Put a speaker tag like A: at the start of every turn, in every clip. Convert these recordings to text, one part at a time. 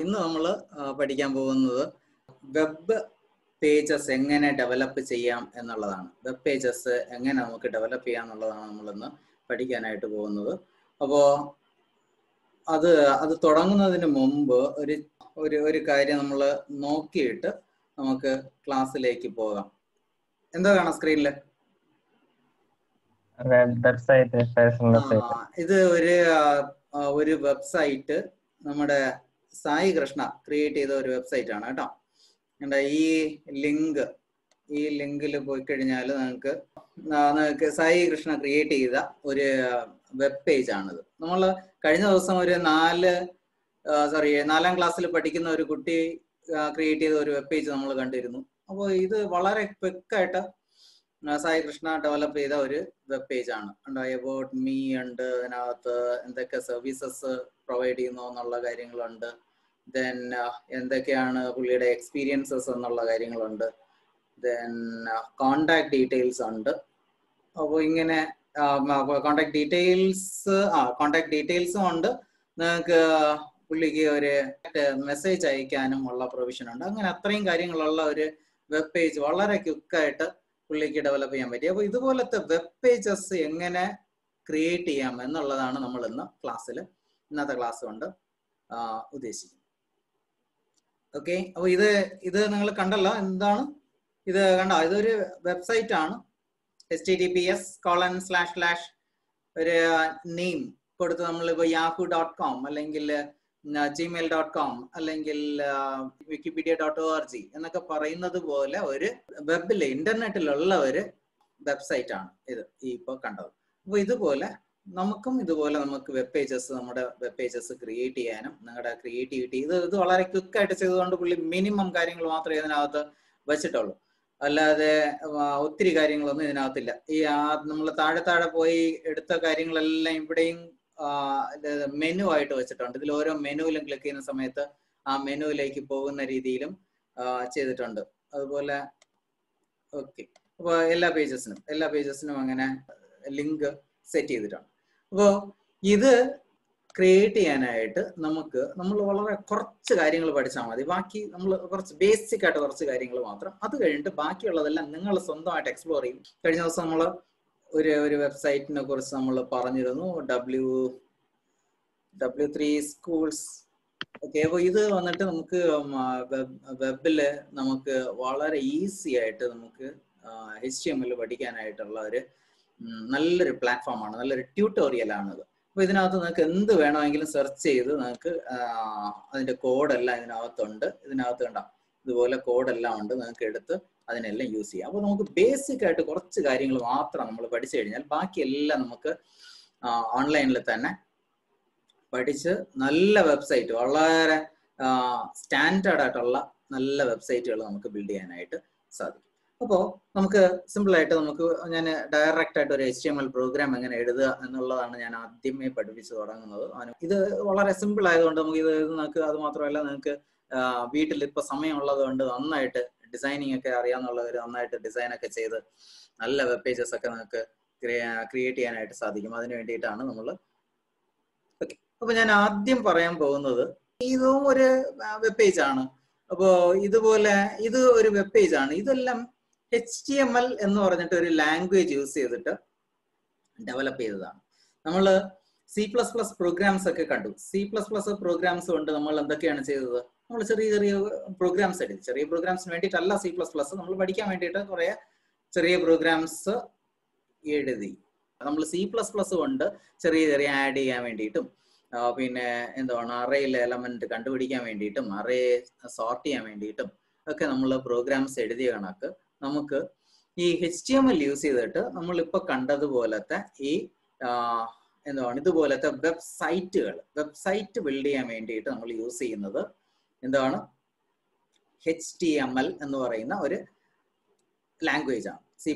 A: ഇന്ന് നമ്മൾ പഠിക്കാൻ പോകുന്നത് വെബ് പേജസ് എങ്ങനെ ഡെവലപ്പ് ചെയ്യാം എന്നുള്ളതാണ്. വെബ് പേജസ് എങ്ങനെ നമുക്ക് ഡെവലപ്പ് ചെയ്യാം എന്നുള്ളതാണ് നമ്മളിന്ന് പഠിക്കാനായിട്ട് പോകുന്നത്. അപ്പോൾ അത് തുടങ്ങുന്നതിന് മുമ്പ് ഒരു കാര്യം നമ്മൾ നോക്കിയിട്ട് നമുക്ക് ക്ലാസ്സിലേക്ക് പോകാം. എന്താ കാണാം സ്ക്രീനിൽ? ഇത് ഒരു വെബ്സൈറ്റ് നമ്മുടെ സായി കൃഷ്ണ ക്രിയേറ്റ് ചെയ്ത ഒരു വെബ്സൈറ്റ് ആണ് കേട്ടോ. ഈ ലിങ്കിൽ പോയി കഴിഞ്ഞാൽ നിങ്ങൾക്ക് സായി കൃഷ്ണ ക്രിയേറ്റ് ചെയ്ത ഒരു വെബ് പേജ് ആണിത്. നമ്മൾ കഴിഞ്ഞ ദിവസം ഒരു 4ാം ക്ലാസ്സിൽ പഠിക്കുന്ന ഒരു കുട്ടി ക്രിയേറ്റ് ചെയ്ത ഒരു വെബ് പേജ് നമ്മൾ കണ്ടിരുന്നു. അപ്പോൾ ഇത് വളരെ ക്വിക്കായിട്ട് സായി കൃഷ്ണ ഡെവലപ്പ് ചെയ്ത ഒരു വെബ് പേജ് ആണ്. അബൌട്ട് മീ ഉണ്ട്, അതിനകത്ത് എന്തൊക്കെ സർവീസസ് പ്രൊവൈഡ് ചെയ്യുന്നു എന്നുള്ള കാര്യങ്ങളുണ്ട്, ദെൻ എന്തൊക്കെയാണ് പുള്ളിയുടെ എക്സ്പീരിയൻസസ് എന്നുള്ള കാര്യങ്ങളുണ്ട്, ദെൻ കോണ്ടാക്ട് ഡീറ്റെയിൽസ് ഉണ്ട്. അപ്പോൾ ഇങ്ങനെ കോണ്ടാക്ട് ഡീറ്റെയിൽസും ഉണ്ട്. നിങ്ങൾക്ക് പുള്ളിക്ക് ഒരു മെസ്സേജ് അയക്കാനും ഉള്ള പ്രൊവിഷൻ ഉണ്ട്. അങ്ങനെ അത്രയും കാര്യങ്ങളുള്ള ഒരു വെബ് പേജ് വളരെ ക്വിക്കായിട്ട് പുള്ളിക്ക് ഡെവലപ്പ് ചെയ്യാൻ പറ്റി. അപ്പോൾ ഇതുപോലത്തെ വെബ് പേജസ് എങ്ങനെ ക്രിയേറ്റ് ചെയ്യാം എന്നുള്ളതാണ് നമ്മൾ ഇന്നത്തെ ക്ലാസ് കൊണ്ട് ഉദ്ദേശിക്കുന്നത്. ഓക്കെ, അപ്പോൾ ഇത് നിങ്ങൾ കണ്ടല്ലോ. എന്താണ് ഇത്? കണ്ടോ? ഇതൊരു വെബ്സൈറ്റ് ആണ്. https:// ഒരു നെയിം കൊടുത്ത് നമ്മളിപ്പോൾ yahoo.com അല്ലെങ്കിൽ gmail.com അല്ലെങ്കിൽ wikipedia.org എന്നൊക്കെ പറയുന്നത് പോലെ ഒരു വെബില് ഇന്റർനെറ്റിലുള്ള ഒരു വെബ്സൈറ്റ് ആണ് ഇത് ഇപ്പോൾ കണ്ടത്. അപ്പോൾ നമുക്ക് വെബ് പേജസ് ക്രിയേറ്റ് ചെയ്യാനും നിങ്ങളുടെ ക്രിയേറ്റിവിറ്റി ഇത് വളരെ ക്വിക്കായിട്ട് ചെയ്തുകൊണ്ട് പുള്ളി മിനിമം കാര്യങ്ങൾ മാത്രമേ ഇതിനകത്ത് വെച്ചിട്ടുള്ളൂ. അല്ലാതെ ഒത്തിരി കാര്യങ്ങളൊന്നും ഇതിനകത്തില്ല. നമ്മൾ താഴെ പോയി എടുത്ത കാര്യങ്ങളെല്ലാം ഇവിടെയും മെനു ആയിട്ട് വെച്ചിട്ടുണ്ട്. ഇതിൽ ഓരോ മെനുവിലും ക്ലിക്ക് ചെയ്യുന്ന സമയത്ത് ആ മെനുവിലേക്ക് പോകുന്ന രീതിയിലും ചെയ്തിട്ടുണ്ട്. അതുപോലെ ഓക്കെ, അപ്പോൾ എല്ലാ പേജസിനും അങ്ങനെ ലിങ്ക് സെറ്റ് ചെയ്തിട്ടുണ്ട്. അപ്പോൾ ഇത് ക്രിയേറ്റ് ചെയ്യാനായിട്ട് നമ്മൾ വളരെ കുറച്ച് കാര്യങ്ങൾ പഠിച്ചാൽ മതി. ബാക്കി നമ്മൾ കുറച്ച് ബേസിക് ആയിട്ട് കുറച്ച് കാര്യങ്ങൾ മാത്രം. അത് കഴിഞ്ഞിട്ട് ബാക്കിയുള്ളതെല്ലാം നിങ്ങൾ സ്വന്തമായിട്ട് എക്സ്പ്ലോർ ചെയ്യും. കഴിഞ്ഞ ദിവസം നമ്മൾ ഒരു വെബ്സൈറ്റിനെ കുറിച്ച് നമ്മൾ പറഞ്ഞിരുന്നു, W3 സ്കൂൾസ്. ഓക്കെ, അപ്പോൾ ഇത് വന്നിട്ട് നമുക്ക് വെബില് നമുക്ക് വളരെ ഈസി ആയിട്ട് നമുക്ക് HTML പഠിക്കാനായിട്ടുള്ള ഒരു നല്ലൊരു പ്ലാറ്റ്ഫോമാണ്, നല്ലൊരു ട്യൂട്ടോറിയലാണിത്. അപ്പോൾ ഇതിനകത്ത് നിങ്ങൾക്ക് എന്ത് വേണമെങ്കിലും സെർച്ച് ചെയ്ത് നിങ്ങൾക്ക് അതിൻ്റെ കോഡെല്ലാം ഇതിനകത്തുണ്ട്. ഇതിനകത്ത് കണ്ട ഇതുപോലെ കോഡെല്ലാം ഉണ്ട്, നിങ്ങൾക്ക് എടുത്ത് അതിനെല്ലാം യൂസ് ചെയ്യാം. അപ്പോൾ നമുക്ക് ബേസിക് ആയിട്ട് കുറച്ച് കാര്യങ്ങൾ മാത്രം നമ്മൾ പഠിച്ചു കഴിഞ്ഞാൽ ബാക്കിയെല്ലാം നമുക്ക് ഓൺലൈനിൽ തന്നെ പഠിച്ച് നല്ല വെബ്സൈറ്റ്, വളരെ സ്റ്റാൻഡേർഡ് ആയിട്ടുള്ള നല്ല വെബ്സൈറ്റുകൾ നമുക്ക് ബിൽഡ് ചെയ്യാനായിട്ട് സാധിക്കും. അപ്പോൾ നമുക്ക് സിമ്പിളായിട്ട് ഞാൻ ഡയറക്റ്റ് ആയിട്ട് ഒരു HTML പ്രോഗ്രാം എങ്ങനെ എഴുതുക എന്നുള്ളതാണ് ഞാൻ ആദ്യമേ പഠിപ്പിച്ച് തുടങ്ങുന്നത്. ഇത് വളരെ സിമ്പിൾ ആയതുകൊണ്ട് നമുക്ക് അത് മാത്രമല്ല, നിങ്ങൾക്ക് വീട്ടിൽ ഇപ്പോൾ സമയമുള്ളത് കൊണ്ട് നന്നായിട്ട് ഡിസൈനിങ് ഒക്കെ അറിയാവുന്നവർ നന്നായിട്ട് ഡിസൈനൊക്കെ ചെയ്ത് നല്ല വെബ് പേജസ് ഒക്കെ നിങ്ങൾക്ക് ക്രിയേറ്റ് ചെയ്യാനായിട്ട് സാധിക്കും. അതിന് വേണ്ടിയിട്ടാണ് നമ്മൾ. ഓക്കെ, അപ്പോൾ ഞാൻ ആദ്യം പറയാൻ പോകുന്നത് ഇതും ഒരു വെബ് പേജ് ആണ്. അപ്പോൾ ഇത് ഒരു വെബ് പേജ് ആണ്. ഇതെല്ലാം HTML എന്ന് പറഞ്ഞിട്ട് ഒരു ലാംഗ്വേജ് യൂസ് ചെയ്തിട്ട് ഡെവലപ്പ് ചെയ്തതാണ്. നമ്മൾ C++ പ്രോഗ്രാംസ് ഒക്കെ കണ്ടു. C++ പ്രോഗ്രാംസ് കൊണ്ട് നമ്മൾ എന്തൊക്കെയാണ് ചെയ്തത്? നമ്മൾ ചെറിയ പ്രോഗ്രാംസ് എടുത്തു. ചെറിയ പ്രോഗ്രാംസിന് വേണ്ടിയിട്ടല്ല C++, നമ്മൾ പഠിക്കാൻ വേണ്ടിയിട്ട് കുറേ ചെറിയ പ്രോഗ്രാംസ് എഴുതി. നമ്മൾ C++ കൊണ്ട് ചെറിയ ആഡ് ചെയ്യാൻ വേണ്ടിയിട്ടും പിന്നെ അറേയിലെ എലമെന്റ് കണ്ടുപിടിക്കാൻ വേണ്ടിയിട്ടും അറേ സോർട്ട് ചെയ്യാൻ വേണ്ടിയിട്ടും ഒക്കെ നമ്മൾ പ്രോഗ്രാംസ് എഴുതിയ കണക്ക് നമുക്ക് ഈ HTML യൂസ് ചെയ്തിട്ട് നമ്മളിപ്പോൾ കണ്ടതുപോലത്തെ ഇതുപോലത്തെ വെബ്സൈറ്റ് ബിൽഡ് ചെയ്യാൻ വേണ്ടിയിട്ട് നമ്മൾ യൂസ് ചെയ്യുന്നത് HTML എന്ന് പറയുന്ന ഒരു ലാംഗ്വേജ് ആണ്. C++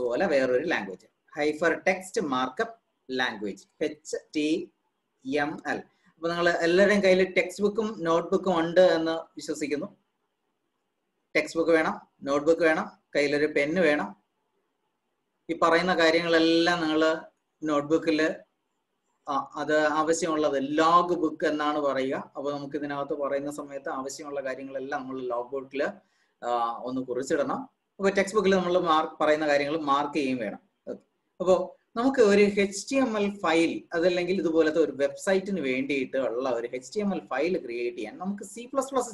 A: പോലെ വേറൊരു language, hyper text markup language, HTML. അപ്പൊ നിങ്ങൾ എല്ലാവരുടെയും കയ്യിൽ ടെക്സ്റ്റ് ബുക്കും നോട്ട്ബുക്കും ഉണ്ട് എന്ന് വിശ്വസിക്കുന്നു. ടെക്സ്റ്റ് ബുക്ക് വേണം, നോട്ട്ബുക്ക് വേണം, കയ്യിലൊരു പെന്ന് വേണം. ഈ പറയുന്ന കാര്യങ്ങളെല്ലാം നിങ്ങൾ നോട്ട്ബുക്കിൽ അത് ആവശ്യമുള്ളത് ലോഗ് ബുക്ക് എന്നാണ് പറയുക. അപ്പോൾ നമുക്ക് ഇതിനകത്ത് പറയുന്ന സമയത്ത് ആവശ്യമുള്ള കാര്യങ്ങളെല്ലാം നമ്മൾ ലോഗ് ബുക്കിൽ ഒന്ന് കുറിച്ചിടണം. അപ്പോൾ ടെക്സ്റ്റ് ബുക്കിൽ നമ്മൾ പറയുന്ന കാര്യങ്ങൾ മാർക്ക് ചെയ്യുകയും വേണം. അപ്പോൾ നമുക്ക് ഒരു HTML ഫയൽ അതല്ലെങ്കിൽ ഇതുപോലത്തെ ഒരു വെബ്സൈറ്റിന് വേണ്ടിയിട്ട് ഉള്ള ഒരു HTML ഫയൽ ക്രിയേറ്റ് ചെയ്യാൻ നമുക്ക് C++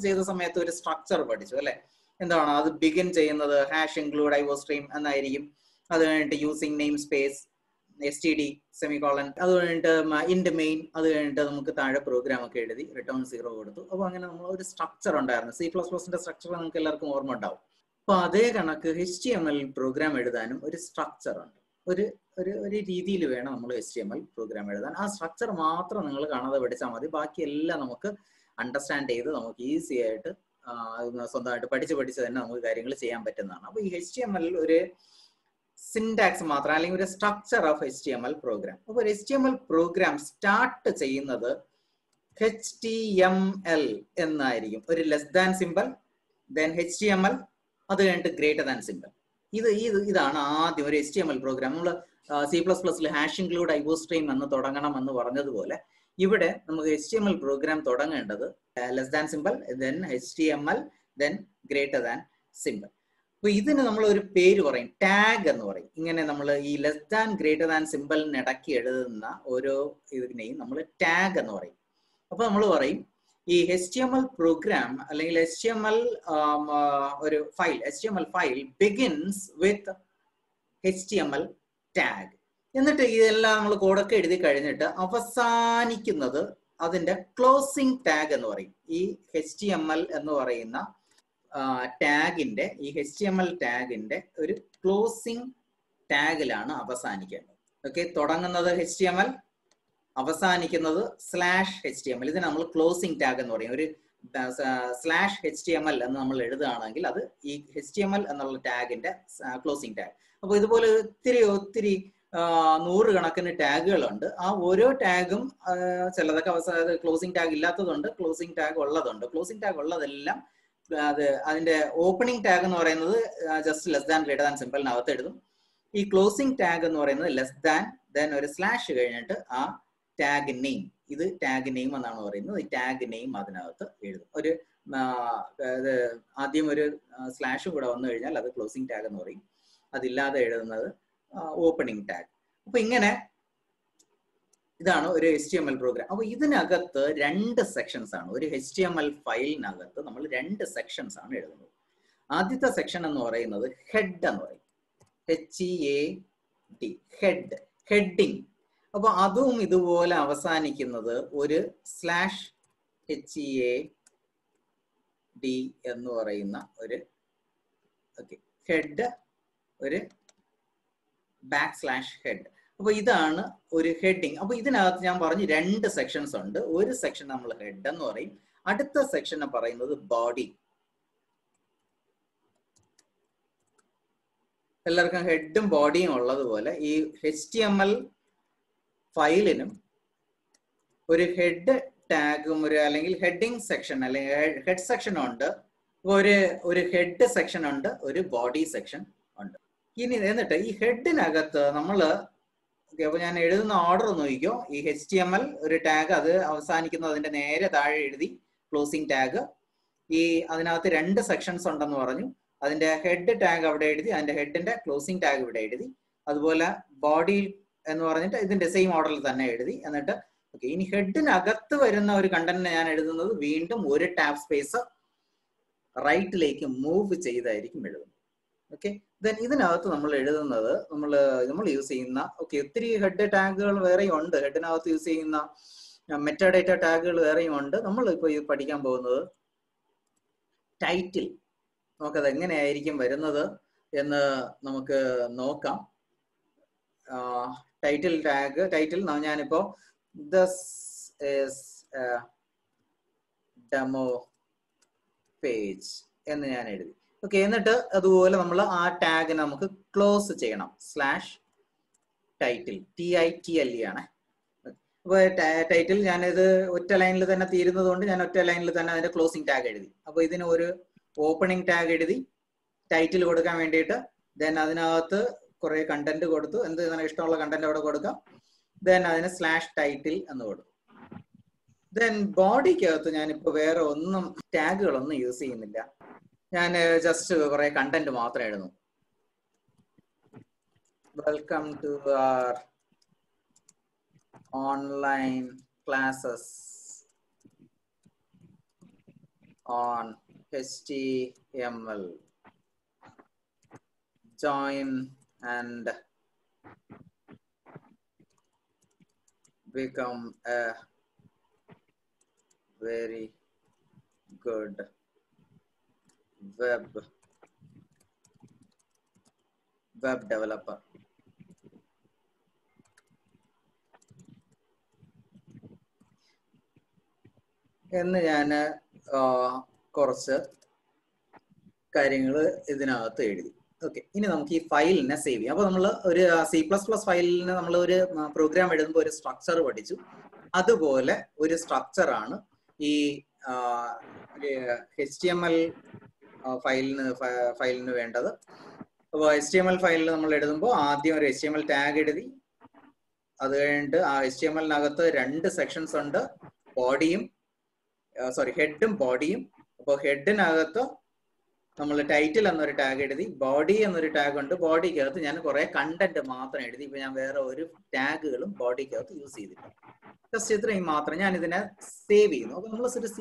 A: ചെയ്ത സമയത്ത് ഒരു സ്ട്രക്ചർ പഠിച്ചു അല്ലെ. എന്താണ് അത്? ബിഗിൻ ചെയ്യുന്നത് #include iostream എന്നായിരിക്കും. അത് കഴിഞ്ഞിട്ട് using name space std semicolon, അത് കഴിഞ്ഞിട്ട് ഇൻഡ് മെയിൻ, അത് കഴിഞ്ഞിട്ട് നമുക്ക് താഴെ പ്രോഗ്രാം ഒക്കെ എഴുതി റിട്ടേൺ 0 കൊടുത്തു. അപ്പോൾ അങ്ങനെ നമ്മൾ ഒരു സ്ട്രക്ചർ ഉണ്ടായിരുന്നു. C++ന്റെ സ്ട്രക്ചർ നമുക്ക് എല്ലാവർക്കും ഓർമ്മ ഉണ്ടാവും. അപ്പൊ അതേ കണക്ക് HTML പ്രോഗ്രാം എഴുതാനും ഒരു സ്ട്രക്ചർ ഉണ്ട്. ഒരു രീതിയിൽ വേണം നമ്മൾ HTML പ്രോഗ്രാം എഴുതാൻ. ആ സ്ട്രക്ചർ മാത്രം നിങ്ങൾ കാണാതെ പഠിച്ചാൽ മതി. ബാക്കിയെല്ലാം നമുക്ക് അണ്ടർസ്റ്റാൻഡ് ചെയ്ത് നമുക്ക് ഈസി ആയിട്ട് സ്വന്തമായിട്ട് പഠിച്ച് തന്നെ നമുക്ക് കാര്യങ്ങൾ ചെയ്യാൻ പറ്റുന്നതാണ്. അപ്പൊ ഈ HTML ഒരു സിൻടാക്സ് മാത്രം അല്ലെങ്കിൽ ഒരു സ്ട്രക്ചർ ഓഫ് HTML പ്രോഗ്രാം. അപ്പോൾ ഒരു HTML പ്രോഗ്രാം സ്റ്റാർട്ട് ചെയ്യുന്നത് HTML എന്നായിരിക്കും. ഒരു less than simple, then HTML, അത് കഴിഞ്ഞിട്ട് ഗ്രേറ്റർ ദാൻ സിമ്പിൾ. ഇതാണ് ആദ്യം ഒരു HTML പ്രോഗ്രാം. നമ്മൾ C++ൽ #include iostream എന്ന് തുടങ്ങണം എന്ന് പറഞ്ഞതുപോലെ ഇവിടെ നമുക്ക് HTML പ്രോഗ്രാം തുടങ്ങേണ്ടത് less than simple, then HTML, then greater than simple. അപ്പൊ ഇതിന് നമ്മൾ ഒരു പേര് പറയും, ടാഗ് എന്ന് പറയും. ഇങ്ങനെ നമ്മൾ ഈ ലെസ് ദാൻ ഗ്രേറ്റർ ദാൻ സിമ്പിളിന് ഇടയ്ക്ക് എഴുതുന്ന ഓരോ ഇതിനെയും നമ്മൾ ടാഗ് എന്ന് പറയും. അപ്പൊ നമ്മൾ പറയും ഈ HTML പ്രോഗ്രാം അല്ലെങ്കിൽ ഒരു file HTML file begins with HTML tag. എന്നിട്ട് ഇതെല്ലാം നമ്മൾ കോഡൊക്കെ എഴുതി കഴിഞ്ഞിട്ട് അവസാനിക്കുന്നത് അതിന്റെ ക്ലോസിംഗ് ടാഗ് എന്ന് പറയും. ഈ HTML എന്ന് പറയുന്ന ടാഗിന്റെ ഈ HTML ടാഗിന്റെ ഒരു ക്ലോസിംഗ് ടാഗിലാണ് അവസാനിക്കേണ്ടത്. ഓക്കെ, തുടങ്ങുന്നത് HTML, അവസാനിക്കുന്നത് /HTML. ഇതിന് നമ്മൾ ക്ലോസിംഗ് ടാഗ് എന്ന് പറയും. ഒരു /HTML എന്ന് നമ്മൾ എഴുതുകയാണെങ്കിൽ അത് ഈ HTML എന്നുള്ള ടാഗിന്റെ ക്ലോസിംഗ് ടാഗ്. അപ്പൊ ഇതുപോലെ ഒത്തിരി 100 കണക്കിന് ടാഗുകളുണ്ട്. ആ ഓരോ ടാഗും ചിലതൊക്കെ ക്ലോസിംഗ് ടാഗ് ഇല്ലാത്തതുണ്ട്, ക്ലോസിംഗ് ടാഗ് ഉള്ളതുണ്ട്. ക്ലോസിംഗ് ടാഗ് ഉള്ളതെല്ലാം അതിന്റെ ഓപ്പണിംഗ് ടാഗ് എന്ന് പറയുന്നത് just less than greater than സിമ്പിളിനകത്ത് എഴുതും. ഈ ക്ലോസിംഗ് ടാഗ് എന്ന് പറയുന്നത് ലെസ് ദാൻ, ദെൻ ഒരു / കഴിഞ്ഞിട്ട് ആ ടാഗ് നെയിം, ഇത് ടാഗ് നെയിം എന്നാണ് പറയുന്നത്. ഈ ടാഗ് നെയിം അതിനകത്ത് എഴുതും. ഒരു ആദ്യം ഒരു / കൂടെ വന്നു കഴിഞ്ഞാൽ അത് ക്ലോസിംഗ് ടാഗ് എന്ന് പറയും. അതില്ലാതെ എഴുതുന്നത് ഓപ്പണിംഗ് ടാഗ്. അപ്പൊ ഇങ്ങനെ ഇതാണ് ഒരു HTML പ്രോഗ്രാം. അപ്പൊ ഇതിനകത്ത് 2 സെക്ഷൻസ് ആണ്. ഒരു HTML ഫയലിനകത്ത് നമ്മൾ 2 സെക്ഷൻസ് ആണ് എഴുതുന്നത്. ആദ്യത്തെ സെക്ഷൻ എന്ന് പറയുന്നത് ഹെഡ് എന്ന് പറയും. HEAD, head, heading. അപ്പൊ അതും ഇതുപോലെ അവസാനിക്കുന്നത് ഒരു /HEAD എന്ന് പറയുന്ന ഒരു ഹെഡ്, ഒരു /head. അപ്പൊ ഇതാണ് ഒരു ഹെഡിങ്. അപ്പൊ ഇതിനകത്ത് ഞാൻ പറഞ്ഞു 2 സെക്ഷൻസ് ഉണ്ട്. ഒരു സെക്ഷൻ നമ്മൾ ഹെഡ് എന്ന് പറയും, അടുത്ത സെക്ഷൻ പറയുന്നത് ബോഡി. എല്ലാവർക്കും ഹെഡും ബോഡിയും ഉള്ളതുപോലെ ഈ HTML ഫയലിനും ഒരു ഹെഡ് ടാഗും അല്ലെങ്കിൽ ഹെഡിങ് സെക്ഷൻ അല്ലെങ്കിൽ ഹെഡ് സെക്ഷൻ ഉണ്ട്, ഒരു ഹെഡ് സെക്ഷൻ ഉണ്ട്, ഒരു ബോഡി സെക്ഷൻ ഉണ്ട്. ഇനി എന്നിട്ട് ഈ ഹെഡിനകത്ത് നമ്മള് അപ്പൊ ഞാൻ എഴുതുന്ന ഓർഡർ നോക്കിക്കോ. ഈ HTML ഒരു ടാഗ്, അത് അവസാനിക്കുന്നത് അതിന്റെ നേരെ താഴെ എഴുതി ക്ലോസിംഗ് ടാഗ്. ഈ അതിനകത്ത് 2 സെക്ഷൻസ് ഉണ്ടെന്ന് പറഞ്ഞു. അതിന്റെ ഹെഡ് ടാഗ് അവിടെ എഴുതി, അതിന്റെ ഹെഡിന്റെ ക്ലോസിംഗ് ടാഗ് ഇവിടെ എഴുതി. അതുപോലെ ബോഡി എന്ന് പറഞ്ഞിട്ട് ഇതിന്റെ സെയിം ഓർഡറിൽ തന്നെ എഴുതി. എന്നിട്ട് ഇനി ഹെഡിനകത്ത് വരുന്ന ഒരു കണ്ടന്റിനെ ഞാൻ എഴുതുന്നത് വീണ്ടും ഒരു ടാബ് സ്പേസ് റൈറ്റിലേക്ക് മൂവ് ചെയ്തായിരിക്കും എഴുതുന്നത്. ഓക്കെ, ദെൻ ഇതിനകത്ത് നമ്മൾ എഴുതുന്നത് നമ്മൾ യൂസ് ചെയ്യുന്ന ഒത്തിരി ഹെഡ് ടാഗുകൾ വേറെയും ഉണ്ട്. ഹെഡിനകത്ത് യൂസ് ചെയ്യുന്ന മെറ്റാഡേറ്റ ടാഗുകൾ വേറെയും ഉണ്ട്. നമ്മൾ ഇപ്പോൾ പഠിക്കാൻ പോകുന്നത് ടൈറ്റിൽ. നമുക്കത് എങ്ങനെയായിരിക്കും വരുന്നത് എന്ന് നമുക്ക് നോക്കാം. ടൈറ്റിൽ ടാഗ്, ടൈറ്റിൽ ഞാനിപ്പോ ദിസ് ഈസ് ഡെമോ പേജ് എന്ന് ഞാൻ എഴുതി. ഓക്കെ, എന്നിട്ട് അതുപോലെ നമ്മൾ ആ ടാഗ് നമുക്ക് ക്ലോസ് ചെയ്യണം. /title, TITLE ആണ്. അപ്പൊ ടൈറ്റിൽ ഞാനിത് ഒറ്റ ലൈനിൽ തന്നെ തീരുന്നത് കൊണ്ട് ഞാൻ ഒറ്റ ലൈനിൽ തന്നെ അതിന്റെ ക്ലോസിംഗ് ടാഗ് എഴുതി. അപ്പൊ ഇതിന് ഒരു ഓപ്പണിംഗ് ടാഗ് എഴുതി ടൈറ്റിൽ കൊടുക്കാൻ വേണ്ടിയിട്ട്. ദെൻ അതിനകത്ത് കുറെ കണ്ടന്റ് കൊടുത്തു. എന്ത് ഇഷ്ടമുള്ള കണ്ടന്റ് അവിടെ കൊടുക്കാം. ദെൻ അതിന് /title എന്ന് കൊടുക്കും. ദെൻ ബോഡിക്കകത്ത് ഞാനിപ്പോൾ വേറെ ഒന്നും ടാഗുകളൊന്നും യൂസ് ചെയ്യുന്നില്ല. ഞാൻ ജസ്റ്റ് കുറെ കണ്ടന്റ് മാത്രം എഴുതുന്നു. Welcome to our online classes on HTML. Join and become a very good web developer. എന്ന് ഞാൻ കുറച്ച് കാര്യങ്ങൾ ഇതിനകത്ത് എഴുതി. ഓക്കെ, ഇനി നമുക്ക് ഈ ഫയലിനെ സേവ് ചെയ്യാം. അപ്പോൾ നമ്മൾ ഒരു C++ ഫയലിന് നമ്മൾ ഒരു പ്രോഗ്രാം എഴുതുമ്പോൾ ഒരു സ്ട്രക്ചർ പഠിച്ചു. അതുപോലെ ഒരു സ്ട്രക്ചറാണ് ഈ HTML ഫയലിന് വേണ്ടത്. അപ്പോൾ HTML ഫയലിൽ നമ്മൾ എഴുതുമ്പോൾ ആദ്യം ഒരു HTML ടാഗ് എഴുതി. അത് കഴിഞ്ഞിട്ട് ആ HTML-നകത്ത് 2 സെക്ഷൻസ് ഉണ്ട്, ഹെഡും ബോഡിയും. അപ്പോൾ ഹെഡിനകത്ത് നമ്മൾ ടൈറ്റിൽ എന്നൊരു ടാഗ് എഴുതി, ബോഡി എന്നൊരു ടാഗ് ഉണ്ട്. ബോഡിക്കകത്ത് ഞാൻ കുറെ കണ്ടന്റ് മാത്രം എഴുതി. ഇപ്പൊ ഞാൻ വേറെ ഒരു ടാഗുകളും ബോഡിക്കകത്ത് യൂസ് ചെയ്തിട്ടില്ല. ജസ്റ്റ് ഇത്രയും മാത്രം. ഞാൻ ഇതിനെ സേവ് ചെയ്യുന്നു. അപ്പൊ നമ്മൾ ഒരു C++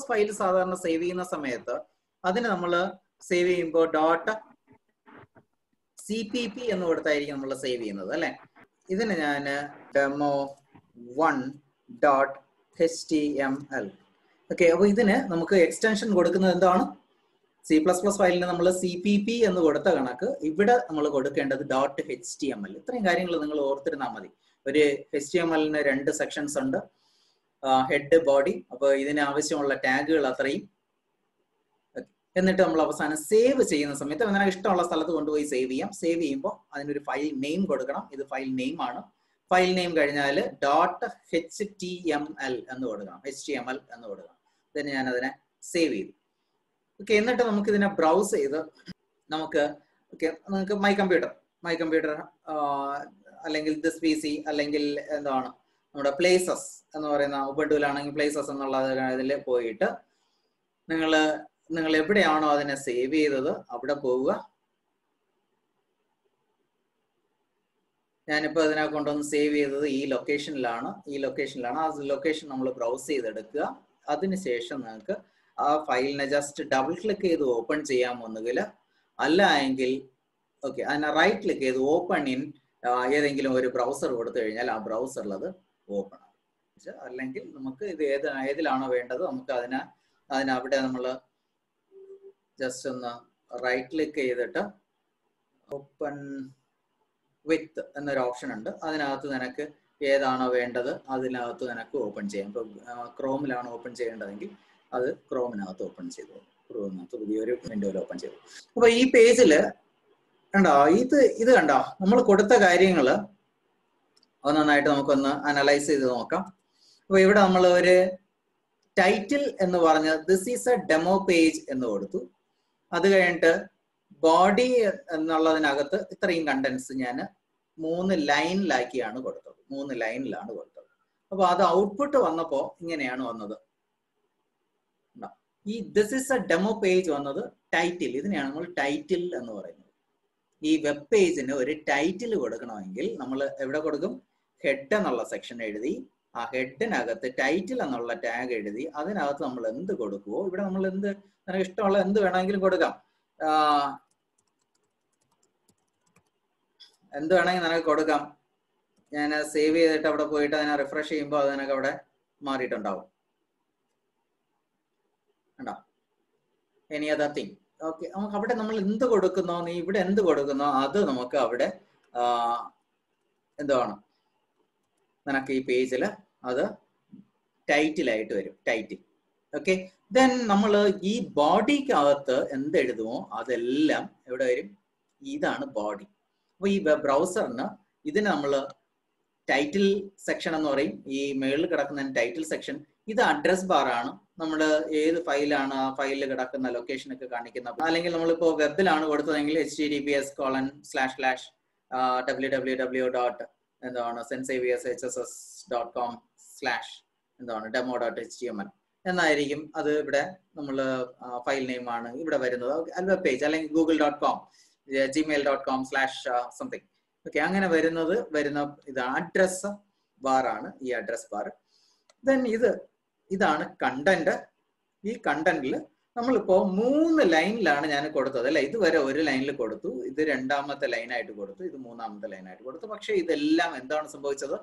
A: ഫയൽ സാധാരണ സേവ് ചെയ്യുന്ന സമയത്ത് അതിന് നമ്മൾ സേവ് ചെയ്യുമ്പോൾ .cpp എന്ന് കൊടുത്തായിരിക്കും നമ്മൾ സേവ് ചെയ്യുന്നത്, അല്ലെ? ഇതിന് ഞാൻ demo1.html. ഓക്കെ, അപ്പൊ ഇതിന് നമുക്ക് എക്സ്റ്റൻഷൻ കൊടുക്കുന്നത് എന്താണ്? C++ ഫയലിന് നമ്മൾ CPP എന്ന് കൊടുത്ത കണക്ക് ഇവിടെ നമ്മൾ കൊടുക്കേണ്ടത് .html. ഇത്രയും കാര്യങ്ങൾ നിങ്ങൾ ഓർത്തിരുന്നാൽ മതി. ഒരു HTML-ന് 2 സെക്ഷൻസ് ഉണ്ട്, ഹെഡ്, ബോഡി. അപ്പോൾ ഇതിന് ആവശ്യമുള്ള ടാഗുകൾ അത്രയും. എന്നിട്ട് നമ്മൾ അവസാനം സേവ് ചെയ്യുന്ന സമയത്ത് അങ്ങനെ ഇഷ്ടമുള്ള സ്ഥലത്ത് കൊണ്ടുപോയി സേവ് ചെയ്യാം. സേവ് ചെയ്യുമ്പോൾ അതിനൊരു ഫയൽ നെയിം കൊടുക്കണം. ഇത് ഫയൽ നെയിം ആണ്. ഫയൽ നെയിം കഴിഞ്ഞാൽ .html എന്ന് കൊടുക്കണം, HTML എന്ന് കൊടുക്കണം. then ഞാൻ അതിനെ സേവ് ചെയ്തു. ഓക്കെ, എന്നിട്ട് നമുക്ക് ഇതിനെ ബ്രൗസ് ചെയ്ത് നമുക്ക് മൈ കമ്പ്യൂട്ടർ അല്ലെങ്കിൽ ദിസ് PC അല്ലെങ്കിൽ എന്താണ് നമ്മുടെ പ്ലേസസ് എന്ന് പറയുന്ന ഉബുണ്ടുവിലാണെങ്കിൽ പ്ലേസസ് എന്നുള്ള ഇതിൽ പോയിട്ട് നിങ്ങൾ എവിടെയാണോ അതിനെ സേവ് ചെയ്തത് അവിടെ പോവുക. ഞാനിപ്പോൾ ഇതിനെ കൊണ്ടൊന്ന് സേവ് ചെയ്തത് ഈ ലൊക്കേഷനിലാണ്. ആ ലൊക്കേഷൻ നമ്മൾ ബ്രൗസ് ചെയ്തെടുക്കുക. അതിനുശേഷം നിങ്ങൾക്ക് ആ ഫയലിനെ ജസ്റ്റ് ഡബിൾ ക്ലിക്ക് ചെയ്ത് ഓപ്പൺ ചെയ്യാമെന്നുകിൽ, അല്ല എങ്കിൽ ഓക്കെ അതിനെ റൈറ്റ് ക്ലിക്ക് ചെയ്ത് ഓപ്പൺ ഇൻ ഏതെങ്കിലും ഒരു ബ്രൗസർ കൊടുത്തു കഴിഞ്ഞാൽ ആ ബ്രൗസറിൽ അത് ഓപ്പൺ ആകും. അല്ലെങ്കിൽ നമുക്ക് ഇത് ഏതിലാണോ വേണ്ടത് നമുക്ക് അതിനവിടെ നമ്മൾ ജസ്റ്റ് ഒന്ന് റൈറ്റ് ക്ലിക്ക് ചെയ്തിട്ട് ഓപ്പൺ വിത്ത് എന്നൊരു ഓപ്ഷൻ ഉണ്ട്. അതിനകത്ത് നിനക്ക് ഏതാണോ വേണ്ടത് അതിനകത്ത് നിനക്ക് ഓപ്പൺ ചെയ്യാം. ഇപ്പോൾ ക്രോമിലാണ് ഓപ്പൺ ചെയ്യേണ്ടതെങ്കിൽ അത് ക്രോമിനകത്ത് ഓപ്പൺ ചെയ്തു, ക്രോമിനകത്ത് പുതിയൊരു വിൻഡോയിൽ ഓപ്പൺ ചെയ്തു. അപ്പൊ ഈ പേജിൽ കണ്ടോ, ഇത് കണ്ടോ, നമ്മൾ കൊടുത്ത കാര്യങ്ങൾ നന്നായിട്ട് നമുക്കൊന്ന് അനലൈസ് ചെയ്ത് നോക്കാം. അപ്പൊ ഇവിടെ നമ്മൾ ഒരു ടൈറ്റിൽ എന്ന് പറഞ്ഞ this is A demo page എന്ന് കൊടുത്തു. അത് കഴിഞ്ഞിട്ട് ബോഡി എന്നുള്ളതിനകത്ത് ഇത്രയും കണ്ടന്റ്സ് ഞാൻ 3 ലൈനിലാക്കിയാണ് കൊടുത്തത്. 3 ലൈനിലാണ് കൊടുത്തത്. അപ്പൊ അത് ഔട്ട്പുട്ട് വന്നപ്പോ ഇങ്ങനെയാണ് വന്നത്. ഈ this is A demo page വന്നത് ടൈറ്റിൽ, ഇതിനെയാണ് നമ്മൾ ടൈറ്റിൽ എന്ന് പറയുന്നത്. ഈ വെബ് പേജിന് ഒരു ടൈറ്റിൽ കൊടുക്കണമെങ്കിൽ നമ്മൾ എവിടെ കൊടുക്കും? ഹെഡ് എന്നുള്ള സെക്ഷൻ എഴുതി, ആ ഹെഡിനകത്ത് ടൈറ്റിൽ എന്നുള്ള ടാഗ് എഴുതി, അതിനകത്ത് നമ്മൾ എന്ത് കൊടുക്കുവോ, ഇവിടെ നമ്മൾ നമുക്ക് ഇഷ്ടമുള്ള എന്ത് വേണമെങ്കിലും കൊടുക്കാം. എന്ത് വേണമെങ്കിൽ നിനക്ക് കൊടുക്കാം. ഞാൻ സേവ് ചെയ്തിട്ട് അവിടെ പോയിട്ട് അതിനെ റിഫ്രഷ് ചെയ്യുമ്പോൾ അത് നിനക്ക് അവിടെ മാറിയിട്ടുണ്ടാവും. കണ്ടോ, എനി അതർ തിങ്. ഓക്കെ, നമുക്ക് അവിടെ നമ്മൾ എന്ത് കൊടുക്കുന്നോ, നീ ഇവിടെ എന്ത് കൊടുക്കുന്നോ അത് നമുക്ക് അവിടെ എന്താണ് നിനക്ക് ഈ പേജിൽ അത് ടൈറ്റിലായിട്ട് വരും, ടൈറ്റിൽ. ഓക്കെ, ദെൻ നമ്മൾ ഈ ബോഡിക്കകത്ത് എന്ത് എഴുതുമോ അതെല്ലാം എവിടെ വരും? ഇതാണ് ബോഡി. അപ്പൊ ഈ വെബ് ബ്രൗസറിന് ഇതിന് നമ്മൾ ടൈറ്റിൽ സെക്ഷൻ എന്ന് പറയും. ഈ മേളിൽ കിടക്കുന്ന ടൈറ്റിൽ സെക്ഷൻ, ഇത് അഡ്രസ് ബാർ ആണ്. നമ്മൾ ഏത് ഫയലാണ് ആ ഫയലിൽ കിടക്കുന്ന ലൊക്കേഷൻ ഒക്കെ കാണിക്കുന്ന. അല്ലെങ്കിൽ നമ്മളിപ്പോൾ വെബിലാണ് കൊടുത്തതെങ്കിൽ https:// www. എന്താണ് sentsaviershss.com/ എന്താണ് demo.html എന്നായിരിക്കും അത് ഇവിടെ നമ്മൾ ഫയൽ നെയിം ആണ് ഇവിടെ വരുന്നത്. വെബ് പേജ് അല്ലെങ്കിൽ google.com gmail.com/something. ഓക്കെ, അങ്ങനെ വരുന്ന ഇത് അഡ്രസ് ബാർ ആണ്, ഈ അഡ്രസ് ബാർ. ദെൻ ഇതാണ് കണ്ടന്റ്. ഈ കണ്ടന്റിൽ നമ്മളിപ്പോ 3 ലൈനിലാണ് ഞാൻ കൊടുത്തത് അല്ലെ. ഇതുവരെ ഒരു ലൈനിൽ കൊടുത്തു, ഇത് 2ാമത്തെ ലൈനായിട്ട് കൊടുത്തു, ഇത് 3ാമത്തെ ലൈനായിട്ട് കൊടുത്തു. പക്ഷെ ഇതെല്ലാം എന്താണ് സംഭവിച്ചത്?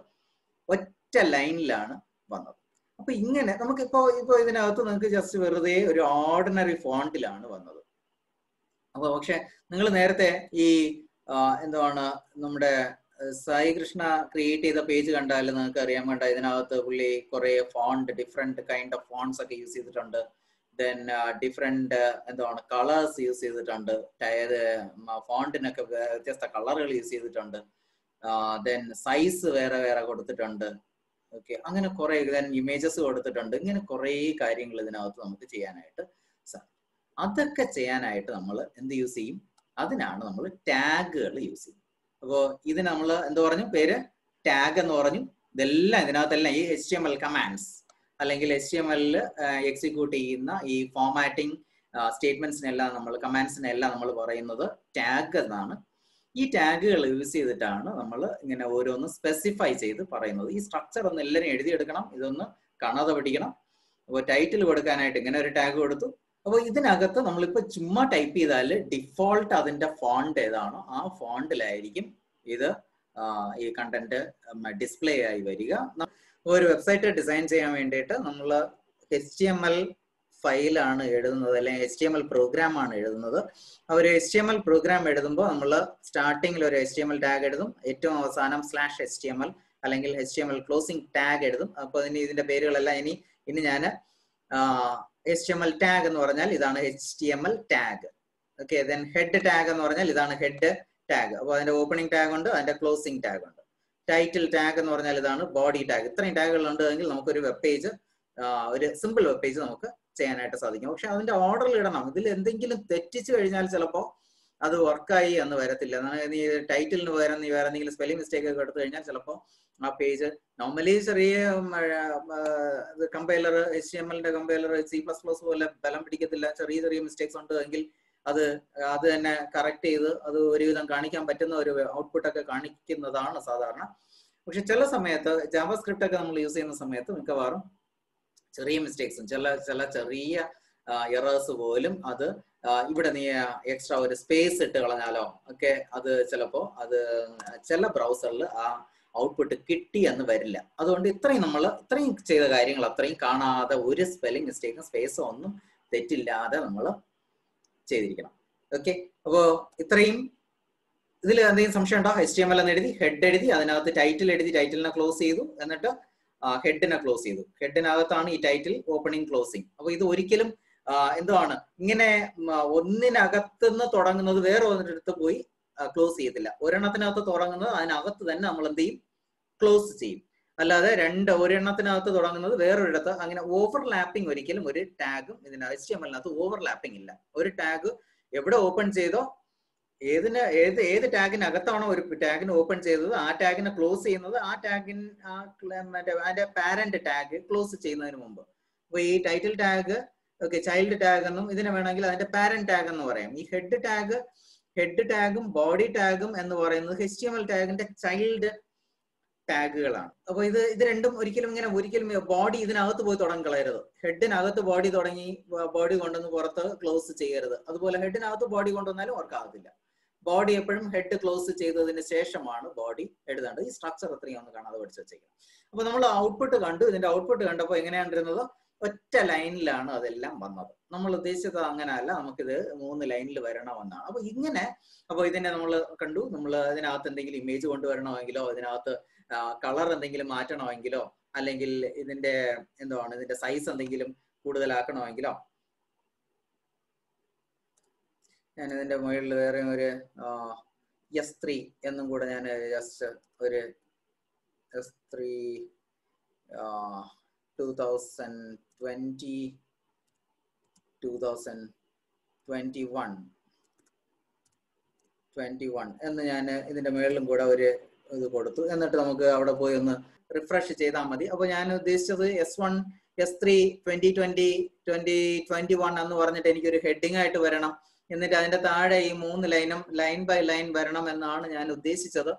A: ഒറ്റ ലൈനിലാണ് വന്നത്. അപ്പൊ ഇങ്ങനെ നമുക്കിപ്പോ ഇതിനകത്ത് നിങ്ങൾക്ക് ജസ്റ്റ് വെറുതെ ഒരു ഓർഡിനറി ഫോണ്ടിലാണ് വന്നത്. അപ്പൊ പക്ഷെ നിങ്ങൾ നേരത്തെ ഈ എന്താണ് നമ്മുടെ സായി കൃഷ്ണ ക്രിയേറ്റ് ചെയ്ത പേജ് കണ്ടാൽ നിങ്ങൾക്ക് അറിയാൻ വേണ്ട, ഇതിനകത്ത് പുള്ളി കുറെ ഡിഫറെന്റ് കൈൻഡ് ഓഫ് ഫോൺസ് ഒക്കെ യൂസ് ചെയ്തിട്ടുണ്ട്. ദെൻ ഡിഫറെന്റ് എന്താണ് കളേഴ്സ് യൂസ് ചെയ്തിട്ടുണ്ട്. ഫോണ്ടിനൊക്കെ വ്യത്യസ്ത കളറുകൾ യൂസ് ചെയ്തിട്ടുണ്ട്. ദെൻ സൈസ് വേറെ വേറെ കൊടുത്തിട്ടുണ്ട്. ഓക്കെ, അങ്ങനെ കുറെ ഇമേജസ് കൊടുത്തിട്ടുണ്ട്. ഇങ്ങനെ കുറെ കാര്യങ്ങൾ ഇതിനകത്ത് നമുക്ക് ചെയ്യാനായിട്ട് സാധിക്കും. അതൊക്കെ ചെയ്യാനായിട്ട് നമ്മൾ എന്ത് യൂസ് ചെയ്യും? അതിനാണ് നമ്മൾ ടാഗുകൾ യൂസ് ചെയ്യും. അപ്പോൾ ഇത് നമ്മൾ എന്ത് പറഞ്ഞു? പേര് ടാഗ് എന്ന് പറഞ്ഞു. ഇതെല്ലാം ഇതിനകത്തെല്ലാം ഈ HTML കമാൻഡ്സ് അല്ലെങ്കിൽ HTML എക്സിക്യൂട്ട് ചെയ്യുന്ന ഈ ഫോർമാറ്റിംഗ് സ്റ്റേറ്റ്മെന്റ്സിനെല്ലാം കമാൻഡ്സിനെല്ലാം നമ്മൾ പറയുന്നത് ടാഗ് എന്നാണ്. ഈ ടാഗുകൾ യൂസ് ചെയ്തിട്ടാണ് നമ്മൾ ഇങ്ങനെ ഓരോന്ന് സ്പെസിഫൈ ചെയ്ത് പറയുന്നത്. ഈ സ്ട്രക്ചർ ഒന്ന് എല്ലാവരും എഴുതിയെടുക്കണം, ഇതൊന്ന് കാണാതെ പഠിക്കണം. അപ്പോൾ ടൈറ്റിൽ കൊടുക്കാനായിട്ട് ഇങ്ങനെ ഒരു ടാഗ് കൊടുത്തു. അപ്പോൾ ഇതിനകത്ത് നമ്മളിപ്പോൾ ചുമ്മാ ടൈപ്പ് ചെയ്താൽ ഡിഫോൾട്ട് അതിന്റെ ഫോണ്ട് ഏതാണോ ആ ഫോണ്ടിലായിരിക്കും ഇത് ഈ കണ്ടന്റ് ഡിസ്പ്ലേ ആയി വരിക. ഒരു വെബ്സൈറ്റ് ഡിസൈൻ ചെയ്യാൻ വേണ്ടിയിട്ട് നമ്മൾ HTML ഫയലാണ് എഴുതുന്നത് അല്ലെങ്കിൽ HTML പ്രോഗ്രാം ആണ് എഴുതുന്നത്. ഒരു HTML പ്രോഗ്രാം എഴുതുമ്പോൾ നമ്മൾ സ്റ്റാർട്ടിങ്ങിൽ ഒരു HTML ടാഗ് എഴുതും, ഏറ്റവും അവസാനം /HTML അല്ലെങ്കിൽ HTML ക്ലോസിംഗ് ടാഗ് എഴുതും. അപ്പോൾ ഇതിന്റെ പേരുകളെല്ലാം ഇനി ഞാൻ HTML ടാഗ് എന്ന് പറഞ്ഞാൽ ഇതാണ് HTML tag. Okay, then head tag എന്ന് പറഞ്ഞാൽ ഇതാണ് ഹെഡ് ടാഗ്. അപ്പോൾ അതിന്റെ ഓപ്പണിംഗ് ടാഗ് ഉണ്ട്, അതിന്റെ ക്ലോസിംഗ് ടാഗ് ഉണ്ട്. ടൈറ്റിൽ ടാഗ് എന്ന് പറഞ്ഞാൽ ഇതാണ് ബോഡി ടാഗ്. ഇത്രയും ടാഗുകൾ ഉണ്ടെങ്കിൽ നമുക്കൊരു വെബ് പേജ്, ഒരു സിമ്പിൾ വെബ് പേജ് നമുക്ക് ചെയ്യാനായിട്ട് സാധിക്കും. പക്ഷെ അതിന്റെ ഓർഡറിൽ ഇടണം. ഇതിൽ എന്തെങ്കിലും തെറ്റിച്ചു കഴിഞ്ഞാൽ ചിലപ്പോൾ അത് വർക്കായി എന്ന് വരത്തില്ല. നീ ടൈറ്റിലിന് പകരം നീ വേറെ എന്തെങ്കിലും സ്പെല്ലിംഗ് മിസ്റ്റേക്ക് ഒക്കെ എടുത്തു കഴിഞ്ഞാൽ ചിലപ്പോൾ ആ പേജ് നോർമലി ചെറിയ കമ്പൈലർ HTML-ന്റെ കമ്പൈലർ C++ പോലെ ബലം പിടിക്കത്തില്ല. ചെറിയ ചെറിയ മിസ്റ്റേക്സ് ഉണ്ട് എങ്കിൽ അത് തന്നെ കറക്റ്റ് ചെയ്ത് അത് ഒരുവിധം കാണിക്കാൻ പറ്റുന്ന ഒരു ഔട്ട്പുട്ട് ഒക്കെ കാണിക്കുന്നതാണ് സാധാരണ. പക്ഷെ ചില സമയത്ത് ജാവാസ്ക്രിപ്റ്റ് ഒക്കെ നമ്മൾ യൂസ് ചെയ്യുന്ന സമയത്ത് മിക്കവാറും ചെറിയ മിസ്റ്റേക്സും ചില ചെറിയ എറേഴ്സ് പോലും അത് ഇവിടെ നീ എക്സ്ട്രാ ഒരു സ്പേസ് ഇട്ട് കളഞ്ഞാലോ ഒക്കെ അത് ചിലപ്പോ അത് ചില ബ്രൗസറിൽ ആ ഔട്ട്പുട്ട് കിട്ടി എന്ന് വരില്ല. അതുകൊണ്ട് ഇത്രയും ചെയ്ത കാര്യങ്ങൾ അത്രയും കാണാതെ ഒരു സ്പെല്ലിംഗ് മിസ്റ്റേക്കും സ്പേസോ ഒന്നും തെറ്റില്ലാതെ നമ്മൾ ചെയ്തിരിക്കണം. ഓക്കെ, അപ്പോ ഇത്രയും ഇതിൽ എന്തെങ്കിലും സംശയം ഉണ്ടോ? HTML എന്ന് എഴുതി, ഹെഡ് എഴുതി, അതിനകത്ത് ടൈറ്റിൽ എഴുതി, ടൈറ്റിലിനെ ക്ലോസ് ചെയ്തു, എന്നിട്ട് ഹെഡിനെ ക്ലോസ് ചെയ്തു. ഹെഡിനകത്താണ് ഈ ടൈറ്റിൽ ഓപ്പണിംഗ് ക്ലോസിംഗ്. അപ്പൊ ഇത് ഒരിക്കലും എന്താണ് ഇങ്ങനെ ഒന്നിനകത്തുനിന്ന് തുടങ്ങുന്നത് വേറെ ഒരിടത്ത് പോയി ക്ലോസ് ചെയ്യത്തില്ല. ഒരെണ്ണത്തിനകത്ത് തുടങ്ങുന്നത് അതിനകത്ത് തന്നെ നമ്മൾ എന്ത് ചെയ്യും? ക്ലോസ് ചെയ്യും. അല്ലാതെ ഒരെണ്ണത്തിനകത്ത് തുടങ്ങുന്നത് വേറൊരിടത്ത് അങ്ങനെ ഓവർലാപ്പിംഗ് ഒരിക്കലും ഒരു ടാഗും HTML-നകത്ത് ഓവർലാപ്പിംഗ് ഇല്ല. ഒരു ടാഗ് എവിടെ ഓപ്പൺ ചെയ്തോ ഏത് ടാഗിനകത്താണോ ഒരു ടാഗിന് ഓപ്പൺ ചെയ്തത് ആ ടാഗിനെ ക്ലോസ് ചെയ്യുന്നത് ആ അതിന്റെ പാരന്റ് ടാഗ് ക്ലോസ് ചെയ്യുന്നതിന് മുമ്പ്. അപ്പൊ ഈ title tag okay child tag എന്നും ഇതിനെ വേണമെങ്കിൽ അതിന്റെ പാരന്റ് ടാഗ് എന്ന് പറയാം. ഈ ഹെഡ് ടാഗും ബോഡി ടാഗും എന്ന് പറയുന്നത് HTML ടാഗിന്റെ ചൈൽഡ് ടാഗുകളാണ്. അപ്പൊ ഇത് രണ്ടും ഒരിക്കലും ബോഡി ഇതിനകത്ത് പോയി തുടങ്ങിക്കളയരുത്. ഹെഡിനകത്ത് ബോഡി തുടങ്ങി ബോഡി കൊണ്ടുവന്ന് പുറത്ത് ക്ലോസ് ചെയ്യരുത്. അതുപോലെ ഹെഡിനകത്ത് ബോഡി കൊണ്ടുവന്നാലും വർക്ക് ആകത്തില്ല. ബോഡി എപ്പോഴും ഹെഡ് ക്ലോസ് ചെയ്തതിന് ശേഷമാണ് ബോഡി എഴുതേണ്ടത്. ഈ സ്ട്രക്ചർ എത്രയും ഒന്ന് കാണാതെ പഠിച്ചു വെച്ചേക്കാം. അപ്പൊ നമ്മൾ ഔട്ട്പുട്ട് കണ്ടു. ഇതിന്റെ ഔട്ട്പുട്ട് കണ്ടപ്പോൾ എങ്ങനെയാണ് ഇരുന്നത്? ഒറ്റ ലൈനിലാണ് അതെല്ലാം വന്നത്. നമ്മൾ ഉദ്ദേശിച്ചത് അങ്ങനെയല്ല, നമുക്കിത് 3 ലൈനിൽ വരണമെന്നാണ്. അപ്പൊ ഇതിനെ നമ്മൾ കണ്ടു. നമ്മൾ ഇതിനകത്ത് എന്തെങ്കിലും ഇമേജ് കൊണ്ടുവരണമെങ്കിലോ ഇതിനകത്ത് കളർ എന്തെങ്കിലും മാറ്റണമെങ്കിലോ അല്ലെങ്കിൽ ഇതിന്റെ സൈസ് എന്തെങ്കിലും കൂടുതലാക്കണമെങ്കിലോ ഞാൻ ഇതിന്റെ മുകളിൽ വേറെ ഒരു S3 എന്നും കൂടെ ഞാൻ ജസ്റ്റ് ഒരു S3 2021 എന്ന് ഞാൻ ഇതിന്റെ മുകളിലും കൂടെ ഒരു ഇത് കൊടുത്തു. എന്നിട്ട് നമുക്ക് അവിടെ പോയി ഒന്ന് റിഫ്രഷ് ചെയ്താൽ മതി. അപ്പോൾ ഞാൻ ഉദ്ദേശിച്ചത് S1 S3 2020 2021 എന്ന് പറഞ്ഞിട്ട് എനിക്കൊരു ഹെഡിങ് ആയിട്ട് വരണം. എന്നിട്ട് അതിന്റെ താഴെ ഈ 3 ലൈനും ലൈൻ ബൈ ലൈൻ വരണം എന്നാണ് ഞാൻ ഉദ്ദേശിച്ചത്.